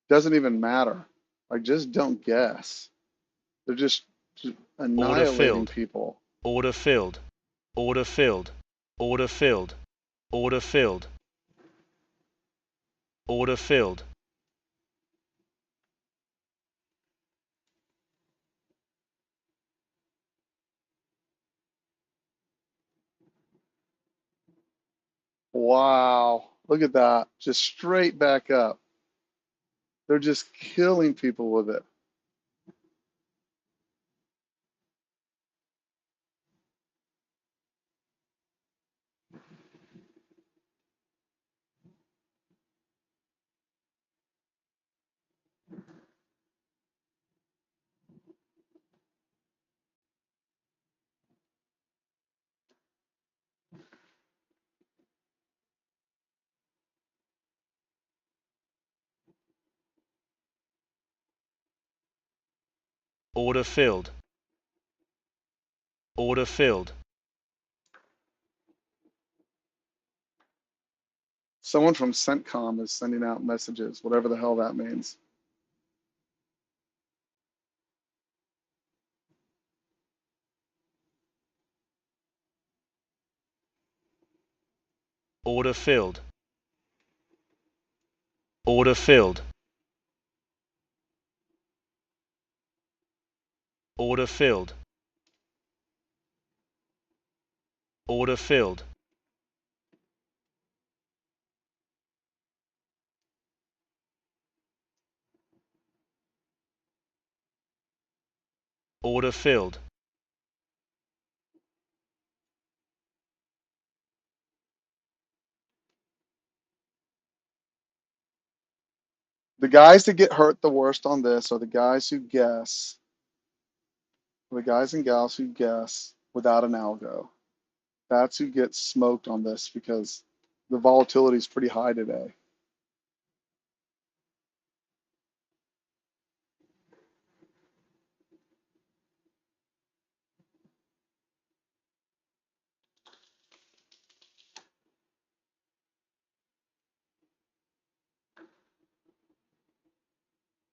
Doesn't even matter. Like, just don't guess. They're just Order annihilating filled. people. Order filled. Order filled. Order filled. Order filled. Order filled. Wow. Look at that. Just straight back up. They're just killing people with it. Order filled. Order filled. Someone from CENTCOM is sending out messages, whatever the hell that means. Order filled. Order filled. Order filled. Order filled. Order filled. The guys that get hurt the worst on this are the guys who guess, the guys and gals who guess without an algo. That's who gets smoked on this because the volatility is pretty high today.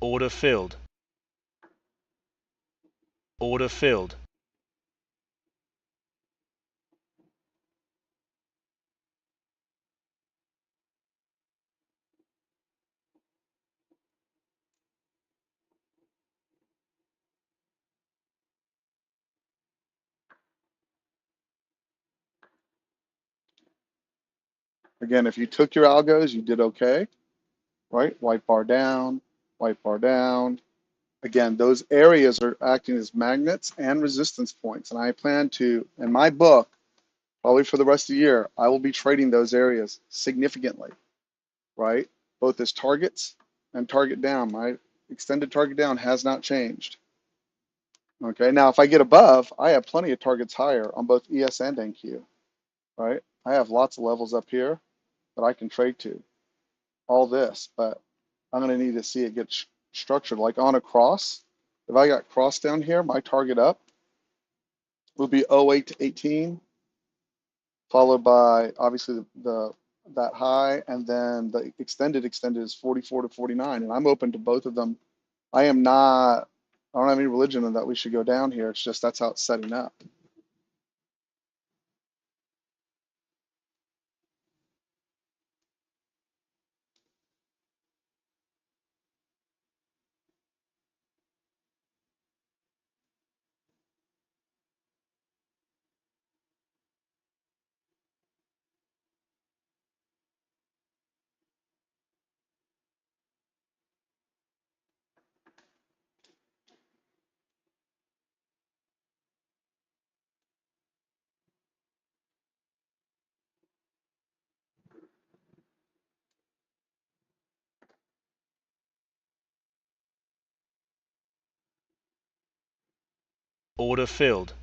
Order filled. Order filled. Again, if you took your algos, you did okay, right? White bar down, white bar down. Again, those areas are acting as magnets and resistance points. And I plan to, in my book, probably for the rest of the year, I will be trading those areas significantly, right? Both as targets and target down. My extended target down has not changed. Okay, now if I get above, I have plenty of targets higher on both ES and NQ, right? I have lots of levels up here that I can trade to, all this, but I'm going to need to see it get structured. Like on a cross, if I got cross down here, my target up will be 08 to 18, followed by obviously that high, and then the extended is 44 to 49, and I'm open to both of them. I don't have any religion in that we should go down here. It's just that's how it's setting up. Order filled.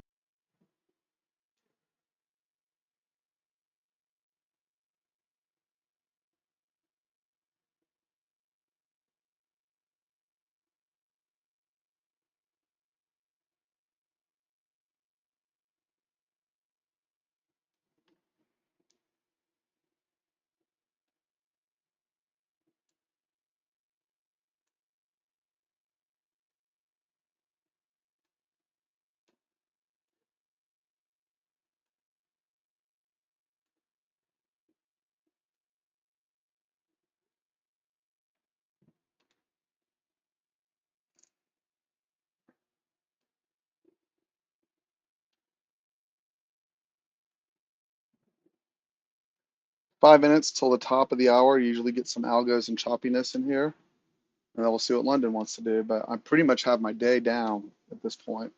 Five minutes till the top of the hour. You usually get some algos and choppiness in here, and then we'll see what London wants to do. But I pretty much have my day down at this point.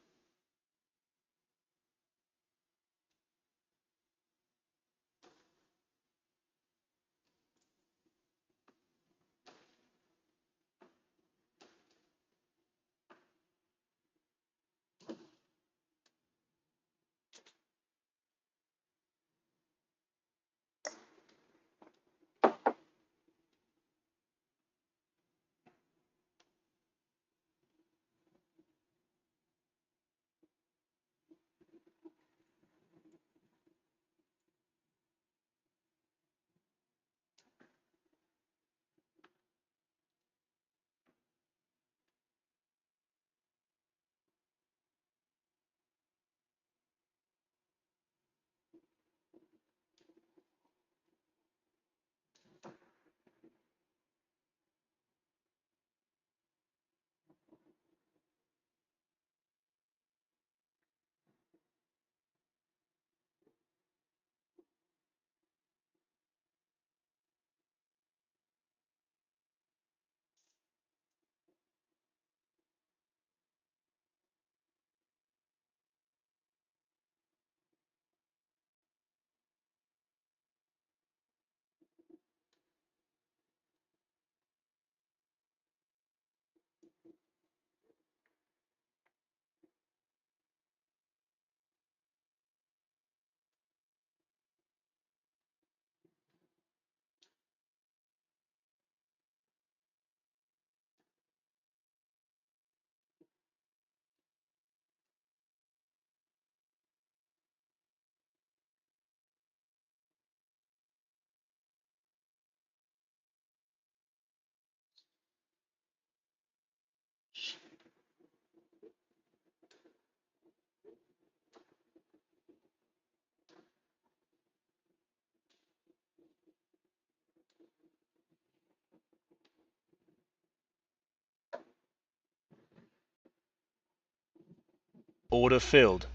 Order filled.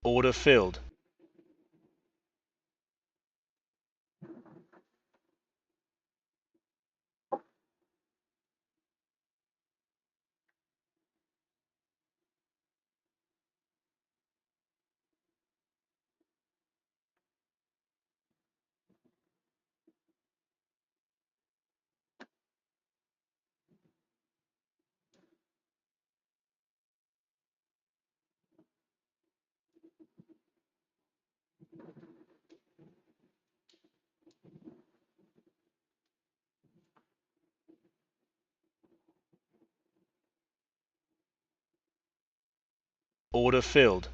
Order filled. Order filled.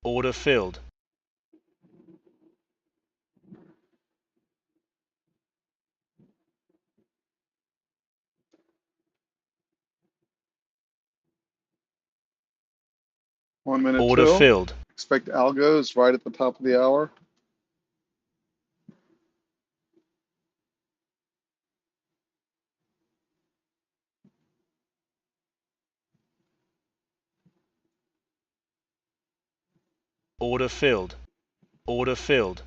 Order filled. One minute Order till. filled. Expect algos right at the top of the hour. Order filled. Order filled.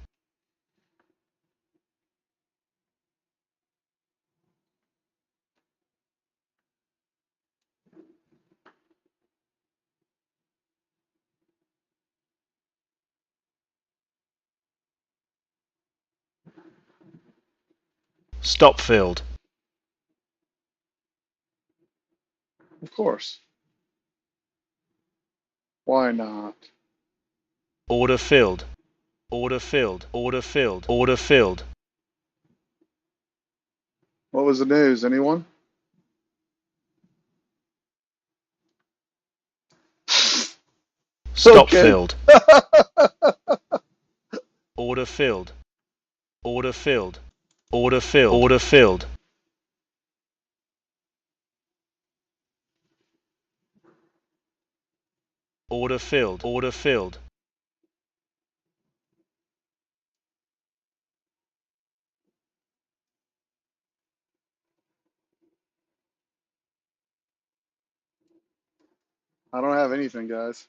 Stop filled. Of course. Why not? Order filled. Order filled. Order filled. Order filled. What was the news? Anyone? Stop Okay. filled. Order filled. Order filled. Order filled. Order filled. Order filled. Order filled. I don't have anything, guys.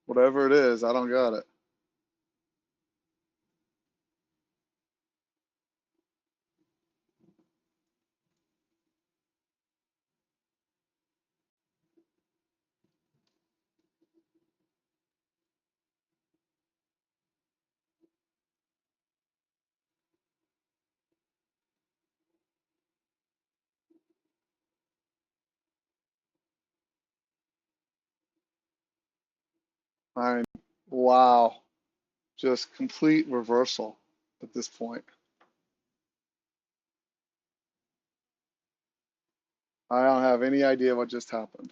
Whatever it is, I don't got it. Wow. Just complete reversal at this point. I don't have any idea what just happened.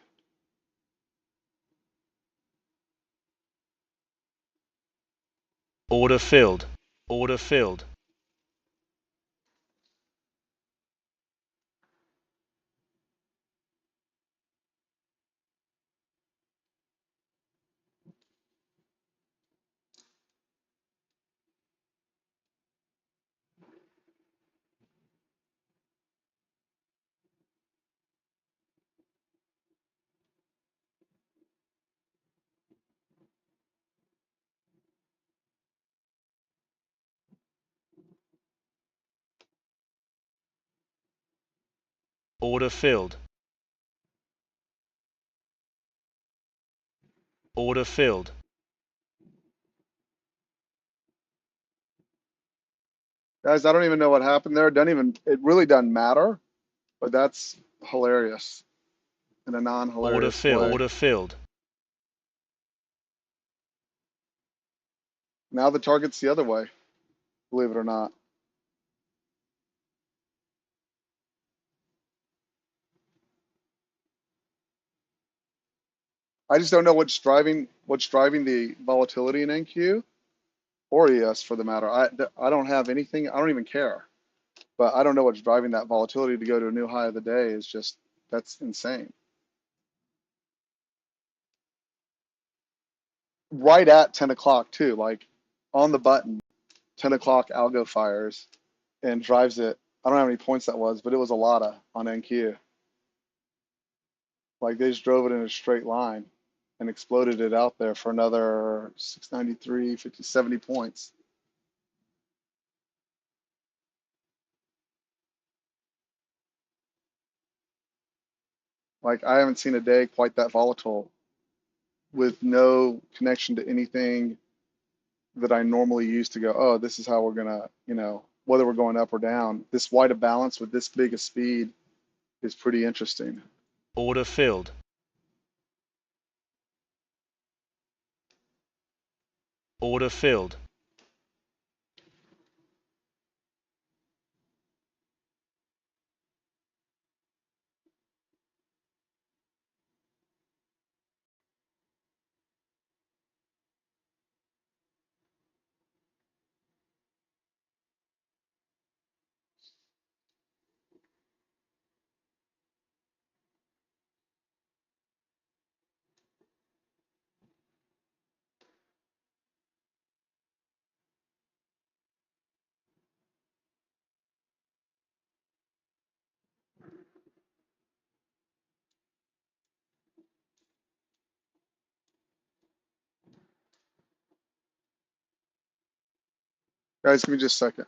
Order filled. Order filled. Order filled. Order filled. Guys, I don't even know what happened there. It really doesn't matter, but that's hilarious in a Order non-hilarious filled. way. Order filled. Now the target's the other way, believe it or not. I just don't know what's driving the volatility in NQ or ES for the matter. I don't have anything. I don't even care. But I don't know what's driving that volatility to go to a new high of the day is just, that's insane. Right at 10 o'clock too, like on the button, 10 o'clock algo fires and drives it. I don't know how many points that was, but it was a lot of on NQ. Like they just drove it in a straight line and exploded it out there for another 693, 50, 70 points. Like I haven't seen a day quite that volatile with no connection to anything that I normally use to go, oh, this is how we're gonna, whether we're going up or down. This wide of balance with this big a speed is pretty interesting. Order filled. Order filled. Guys, give me just a second.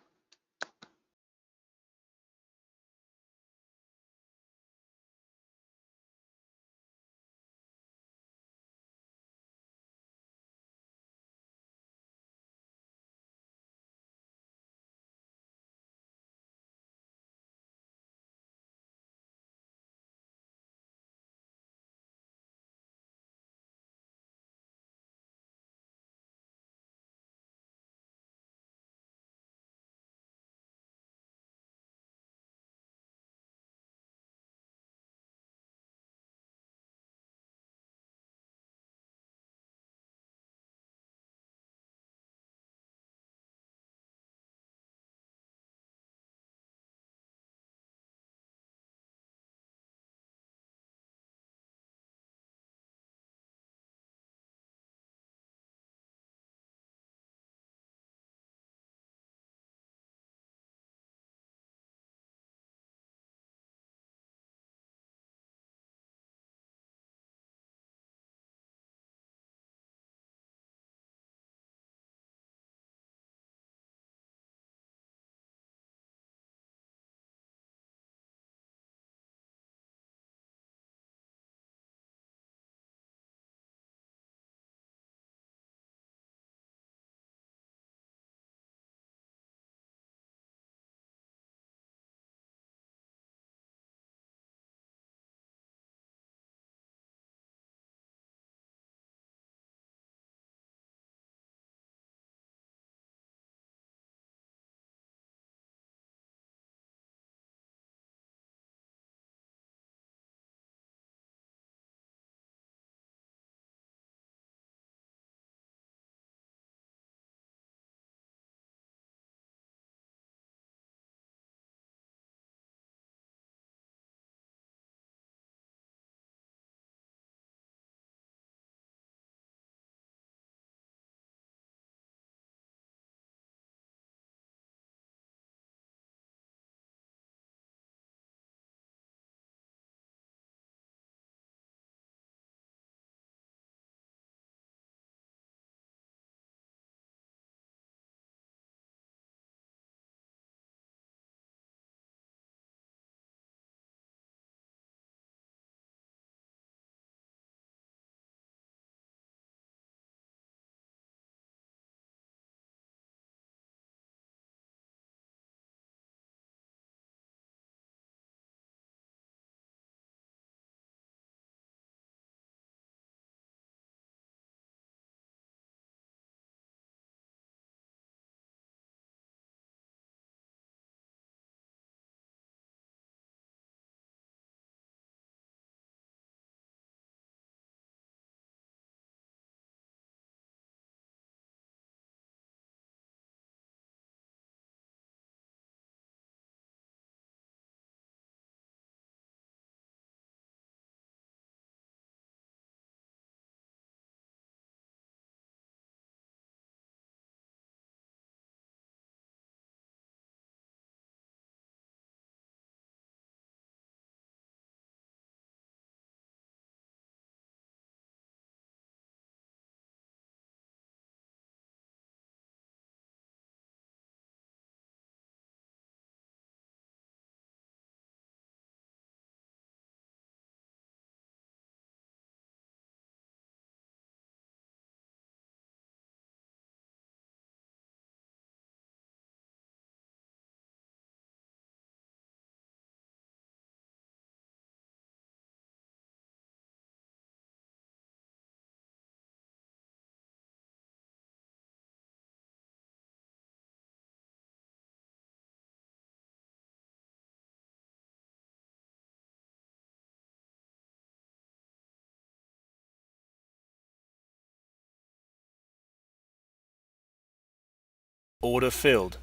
Order filled.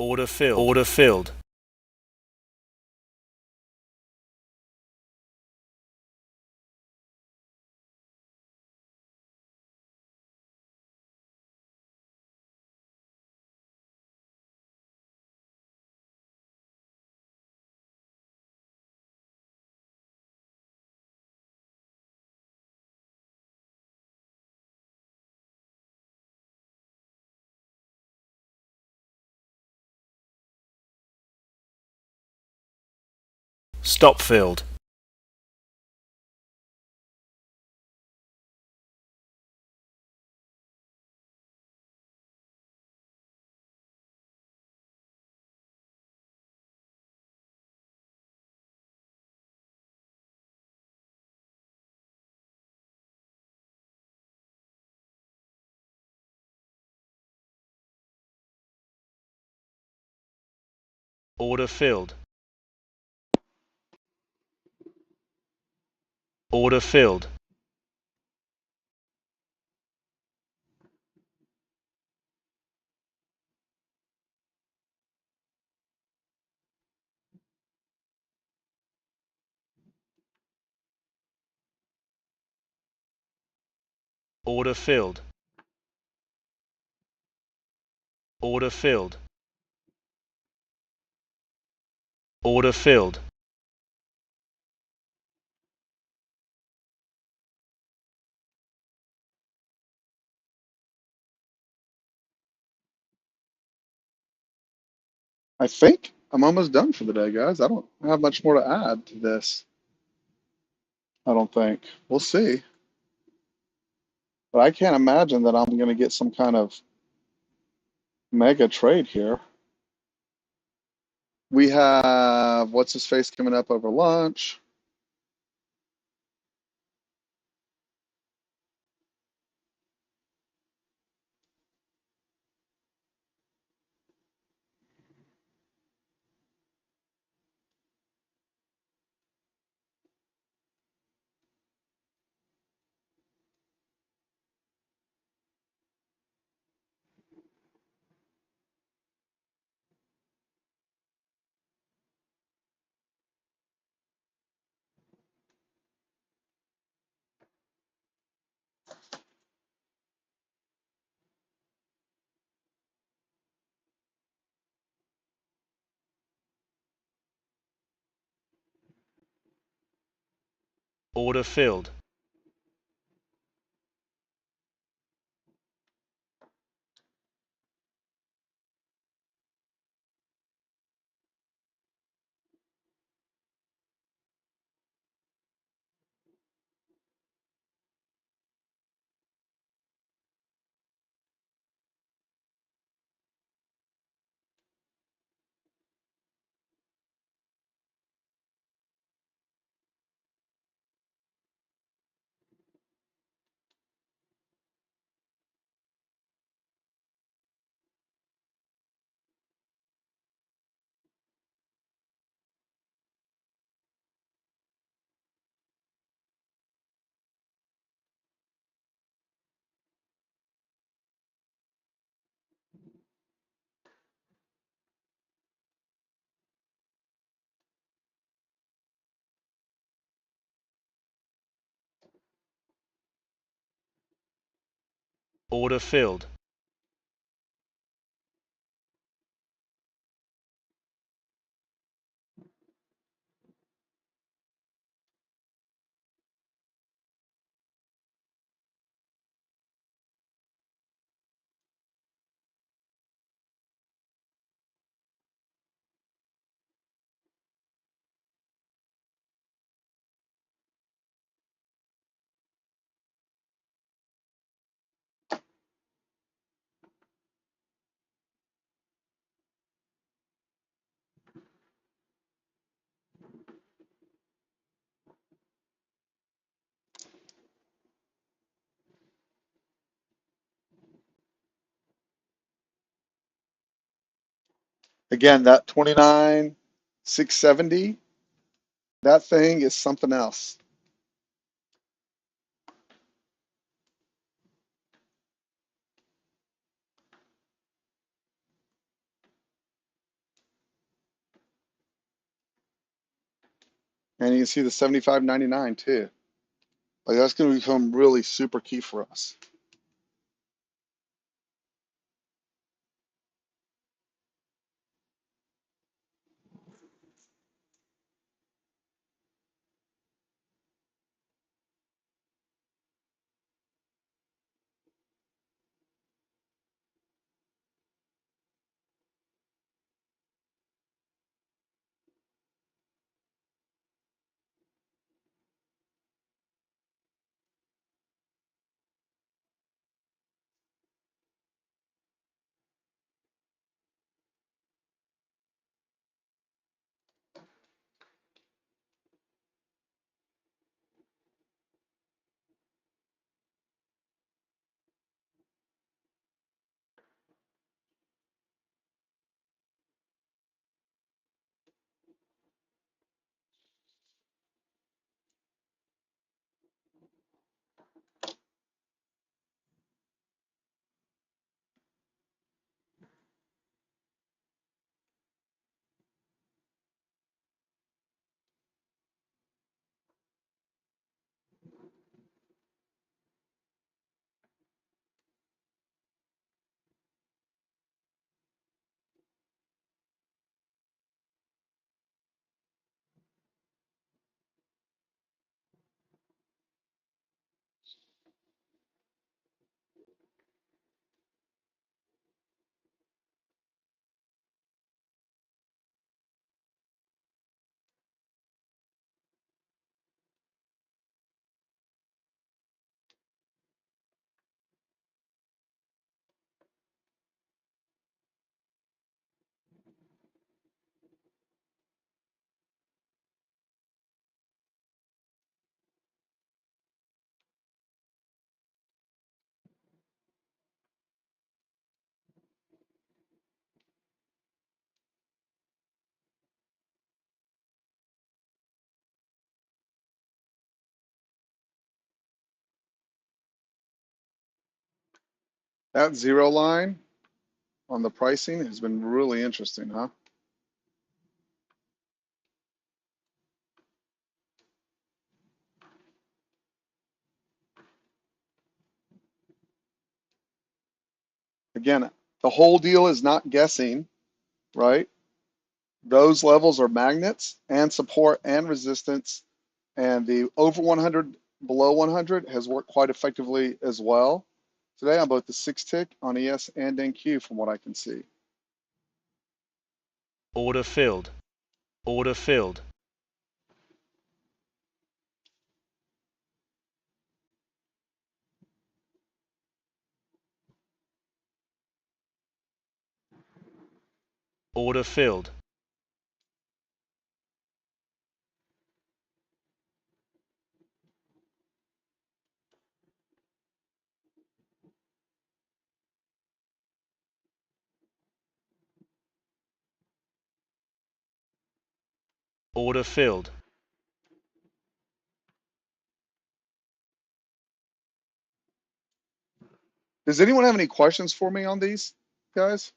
Order filled. Order filled. Stop filled. Order filled. Order filled. Order filled. Order filled. Order filled. I think I'm almost done for the day, guys. I don't have much more to add to this. I don't think. We'll see. But I can't imagine that I'm going to get some kind of mega trade here. We have what's his face coming up over lunch. Order filled. Order filled. Again, that 29,670, that thing is something else. And you can see the 75.99 too. Like that's going to become really super key for us. That zero line on the pricing has been really interesting, huh? Again, the whole deal is not guessing, right? Those levels are magnets and support and resistance. And the over 100, below 100 has worked quite effectively as well today on both the 6 tick on ES and NQ from what I can see. Order filled. Order filled. Order filled. Order filled. Does anyone have any questions for me on these guys?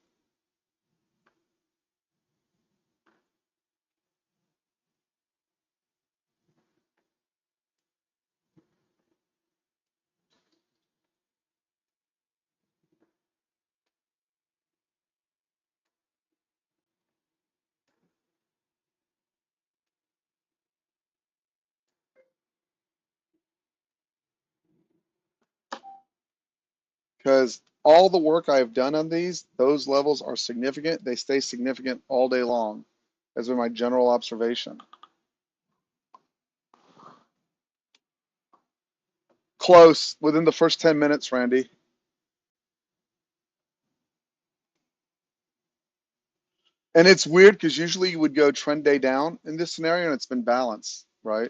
because all the work I've done on these, those levels are significant. They stay significant all day long. That's been my general observation. Close within the first 10 minutes, Randy. And it's weird because usually you would go trend day down in this scenario and it's been balanced, right?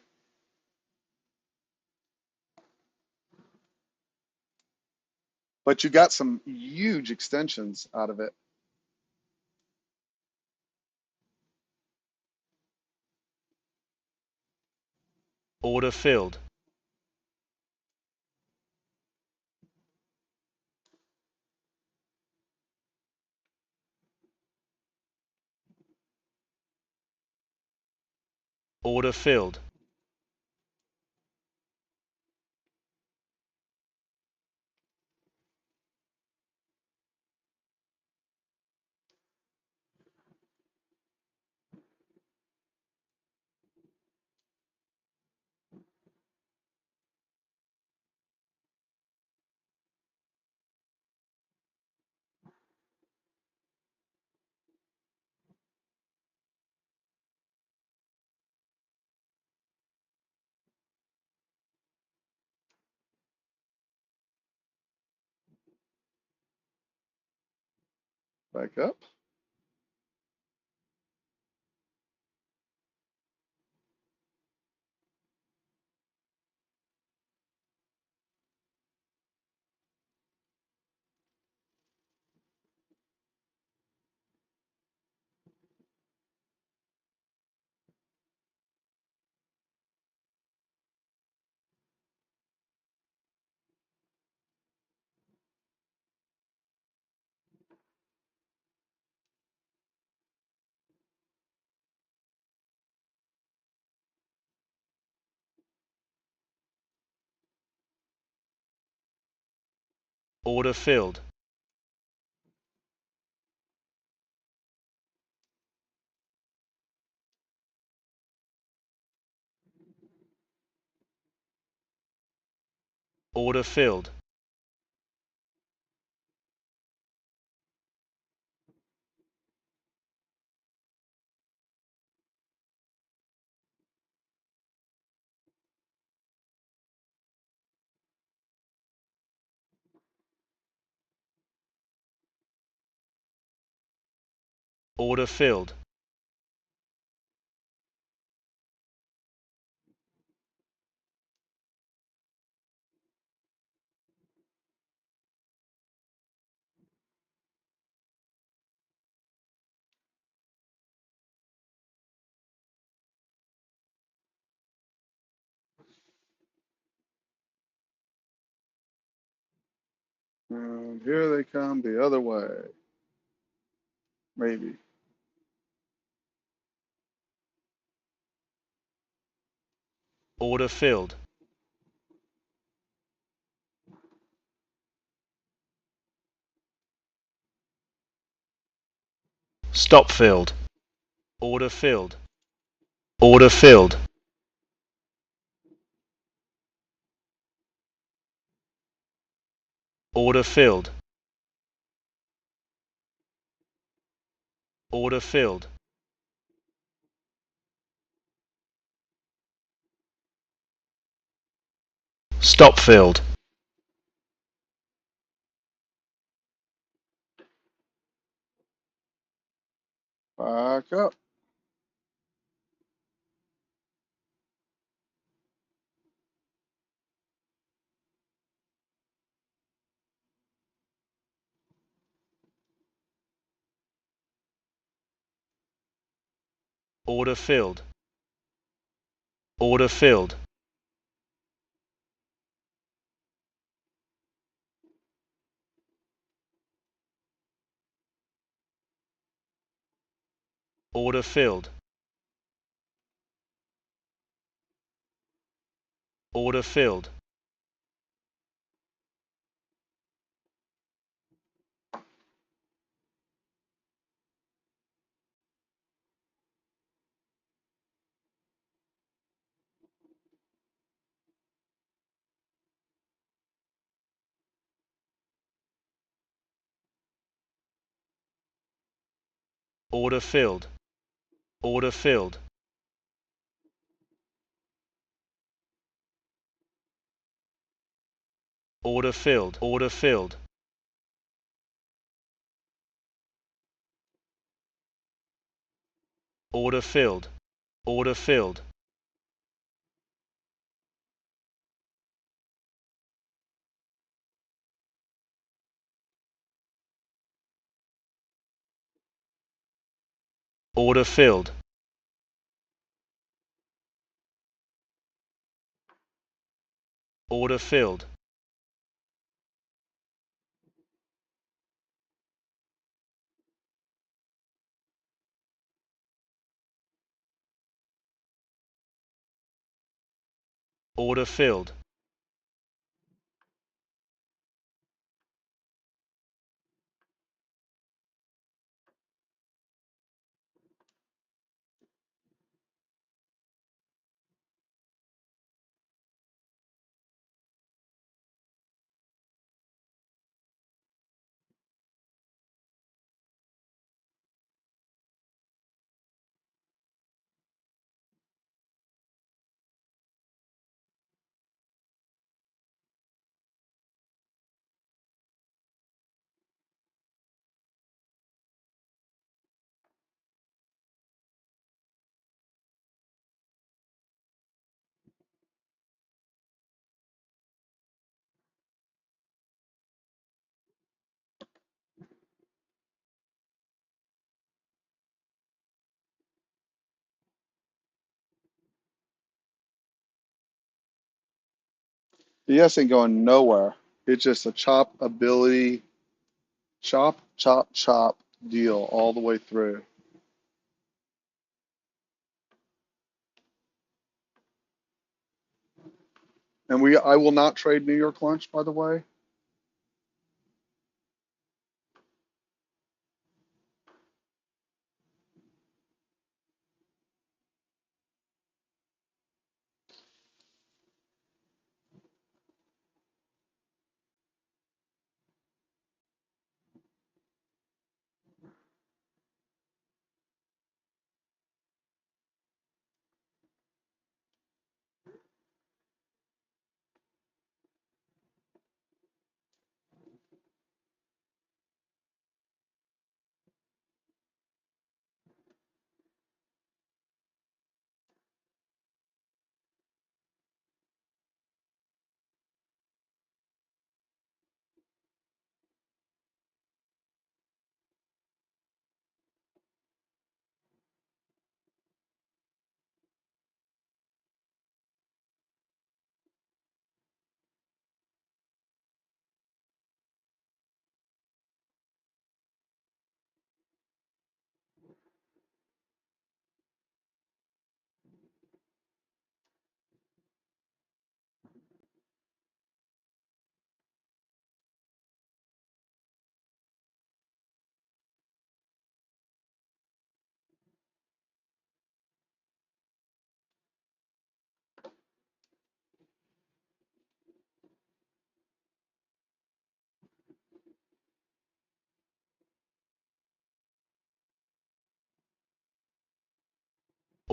But you got some huge extensions out of it. Order filled. Order filled. Back up. Order filled. Order filled. Order filled. And here they come the other way. Maybe. Order filled. Stop filled. Order filled. Order filled. Order filled. Order filled. Stop filled. Back up. Order filled. Order filled. Order filled. Order filled. Order filled. Order filled. Order filled. Order filled. Order filled. Order filled. Order filled. Order filled. Order filled. ES ain't going nowhere. It's just a chop ability, chop, chop, chop deal all the way through. And I will not trade New York lunch, by the way.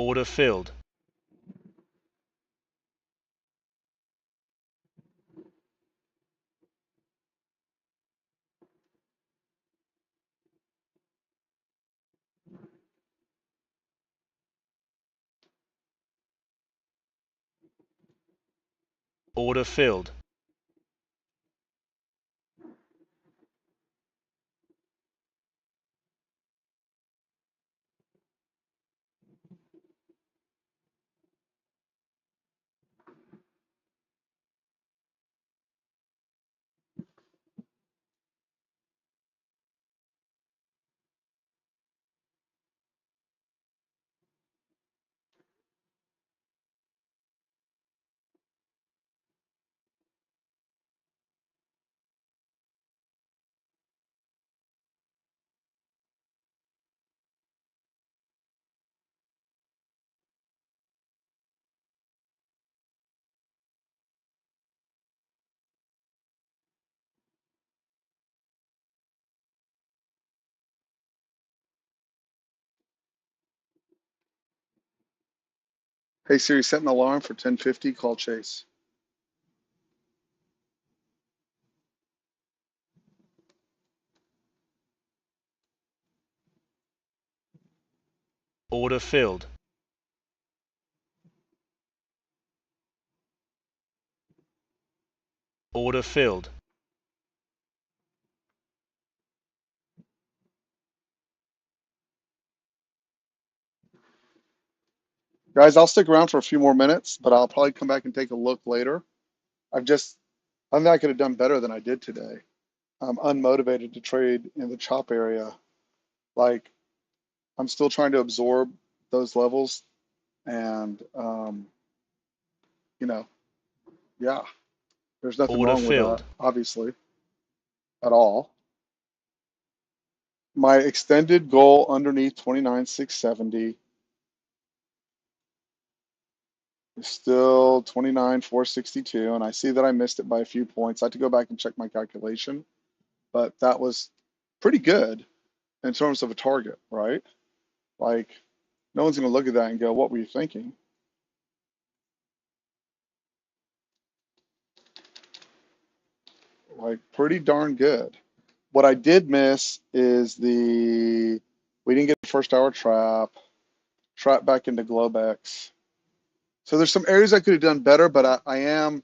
Order filled. Order filled. Hey Siri, set an alarm for 10:50. Call Chase. Order filled. Order filled. Guys, I'll stick around for a few more minutes, but I'll probably come back and take a look later. I'm not going to have done better than I did today. I'm unmotivated to trade in the chop area. Like, I'm still trying to absorb those levels, and you know, yeah, there's nothing Order wrong with that, filled. obviously, at all. My extended goal underneath 29,670 is still 29,462, and I see that I missed it by a few points. I had to go back and check my calculation, but that was pretty good in terms of a target, right? Like, no one's going to look at that and go, "What were you thinking?" Like, pretty darn good. What I did miss is we didn't get the first hour trap back into Globex. So there's some areas I could have done better, but I am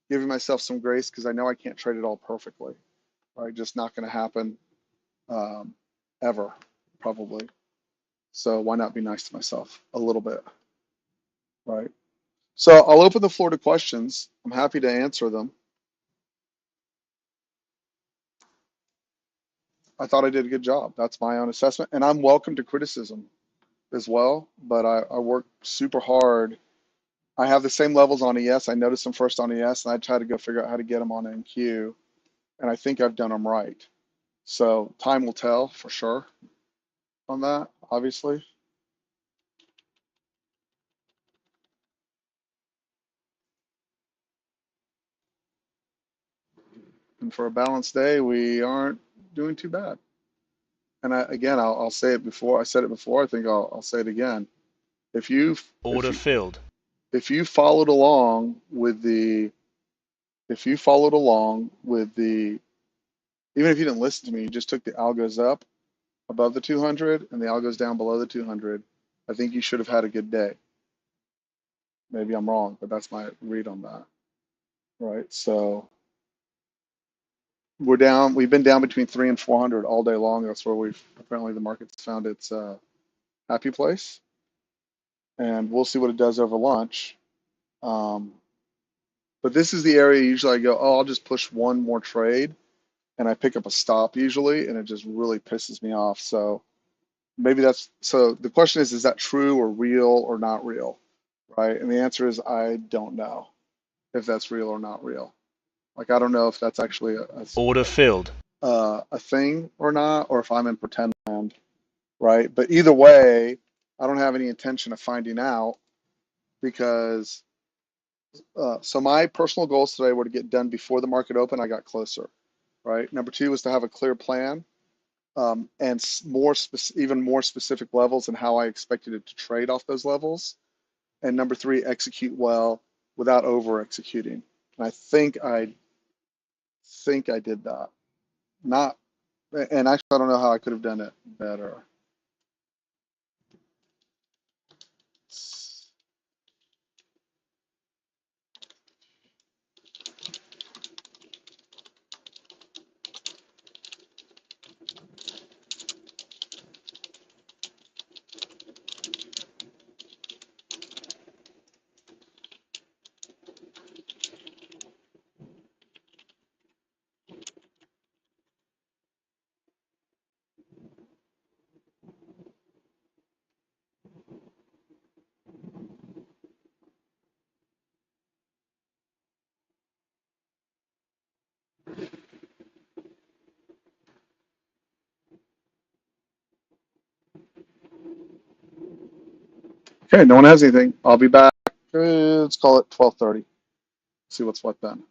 giving myself some grace because I know I can't trade it all perfectly. Right? Just not going to happen um, ever, probably. So why not be nice to myself a little bit, right? So I'll open the floor to questions. I'm happy to answer them. I thought I did a good job. That's my own assessment, and I'm welcome to criticism as well. But I work super hard. I have the same levels on ES. I noticed them first on ES, and I try to go figure out how to get them on NQ, and I think I've done them right. So time will tell for sure on that, obviously. And for a balanced day, we aren't doing too bad. And again, I'll say it before. I said it before. I think I'll say it again. If you if Order you filled. if you followed along with the if you followed along with the even if you didn't listen to me, you just took the algos up above the 200 and the algos down below the 200, I think you should have had a good day. Maybe I'm wrong, but that's my read on that. Right. So we're down. We've been down between 3 and 400 all day long. That's where we've apparently the market's found its happy place, and we'll see what it does over lunch. Um, but this is the area usually I go, oh, I'll just push one more trade, and I pick up a stop usually, and it just really pisses me off. So maybe that's so. The question is that true or real or not real, right? And the answer is I don't know if that's real or not real. Like I don't know if that's actually Order filled. a thing or not, or if I'm in pretend land, right? But either way, I don't have any intention of finding out because so my personal goals today were to get done before the market opened. I got closer, right? Number two was to have a clear plan and even more specific levels and how I expected it to trade off those levels. And number three, execute well without over executing. And I think I did that. Not, and actually, I don't know how I could have done it better. Okay, no one has anything. I'll be back. Let's call it 12:30. See what's what then.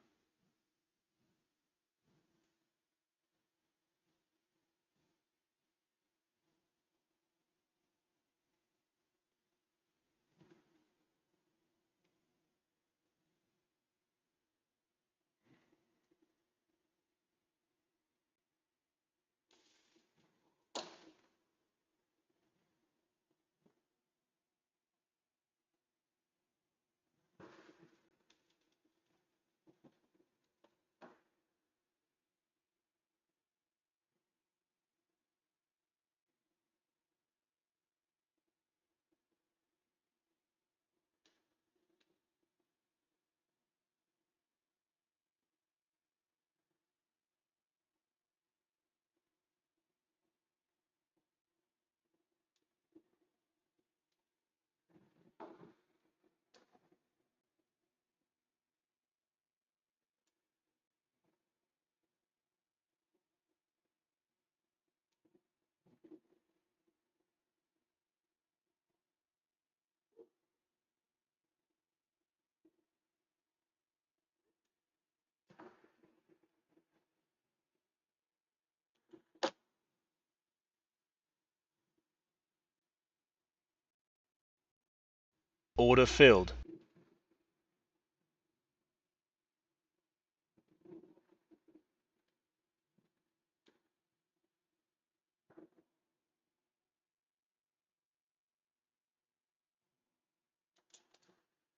Order filled.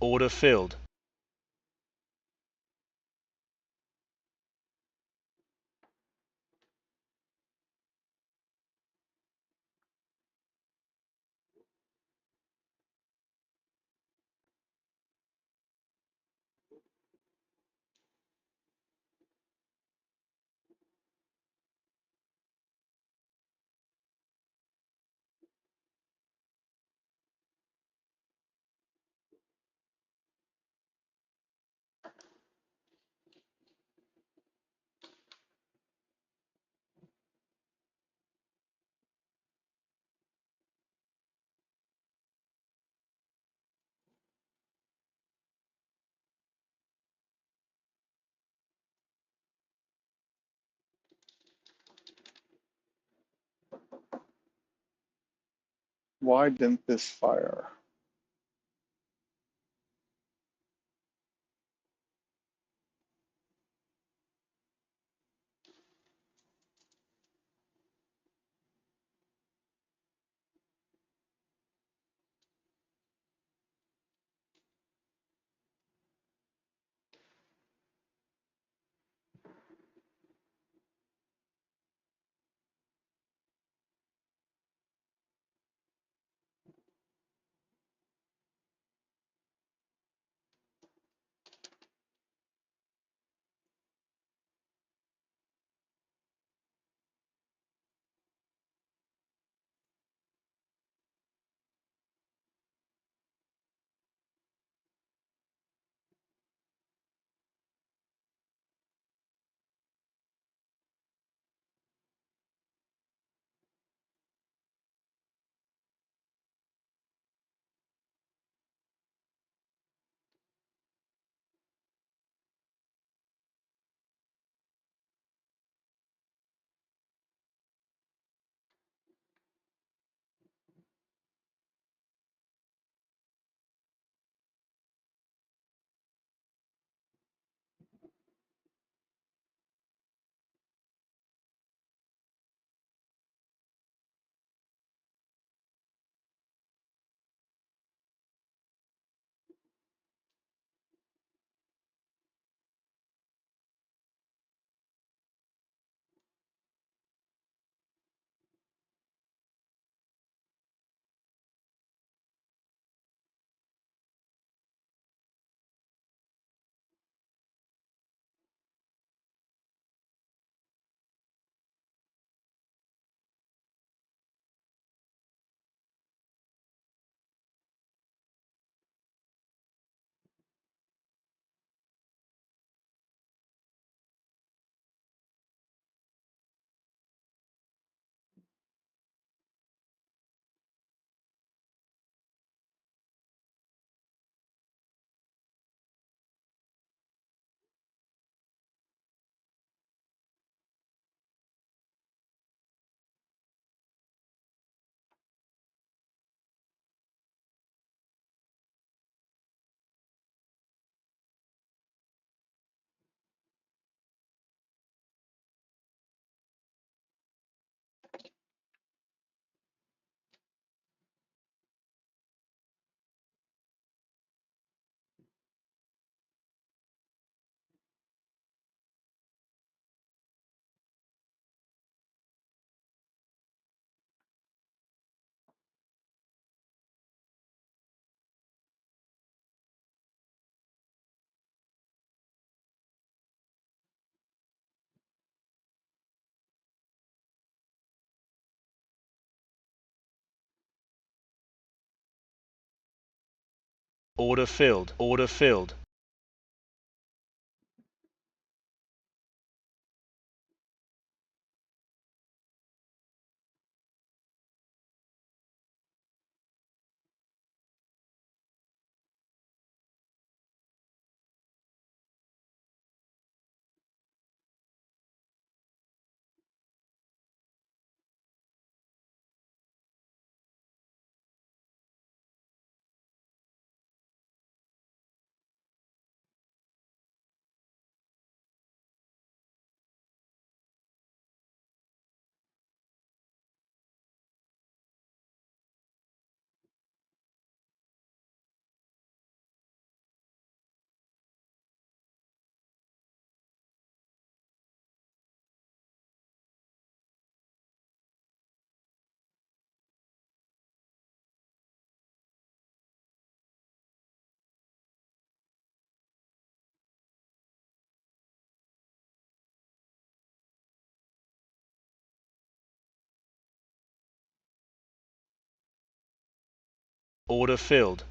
Order filled. Why didn't this fire? Order filled. Order filled. Order filled.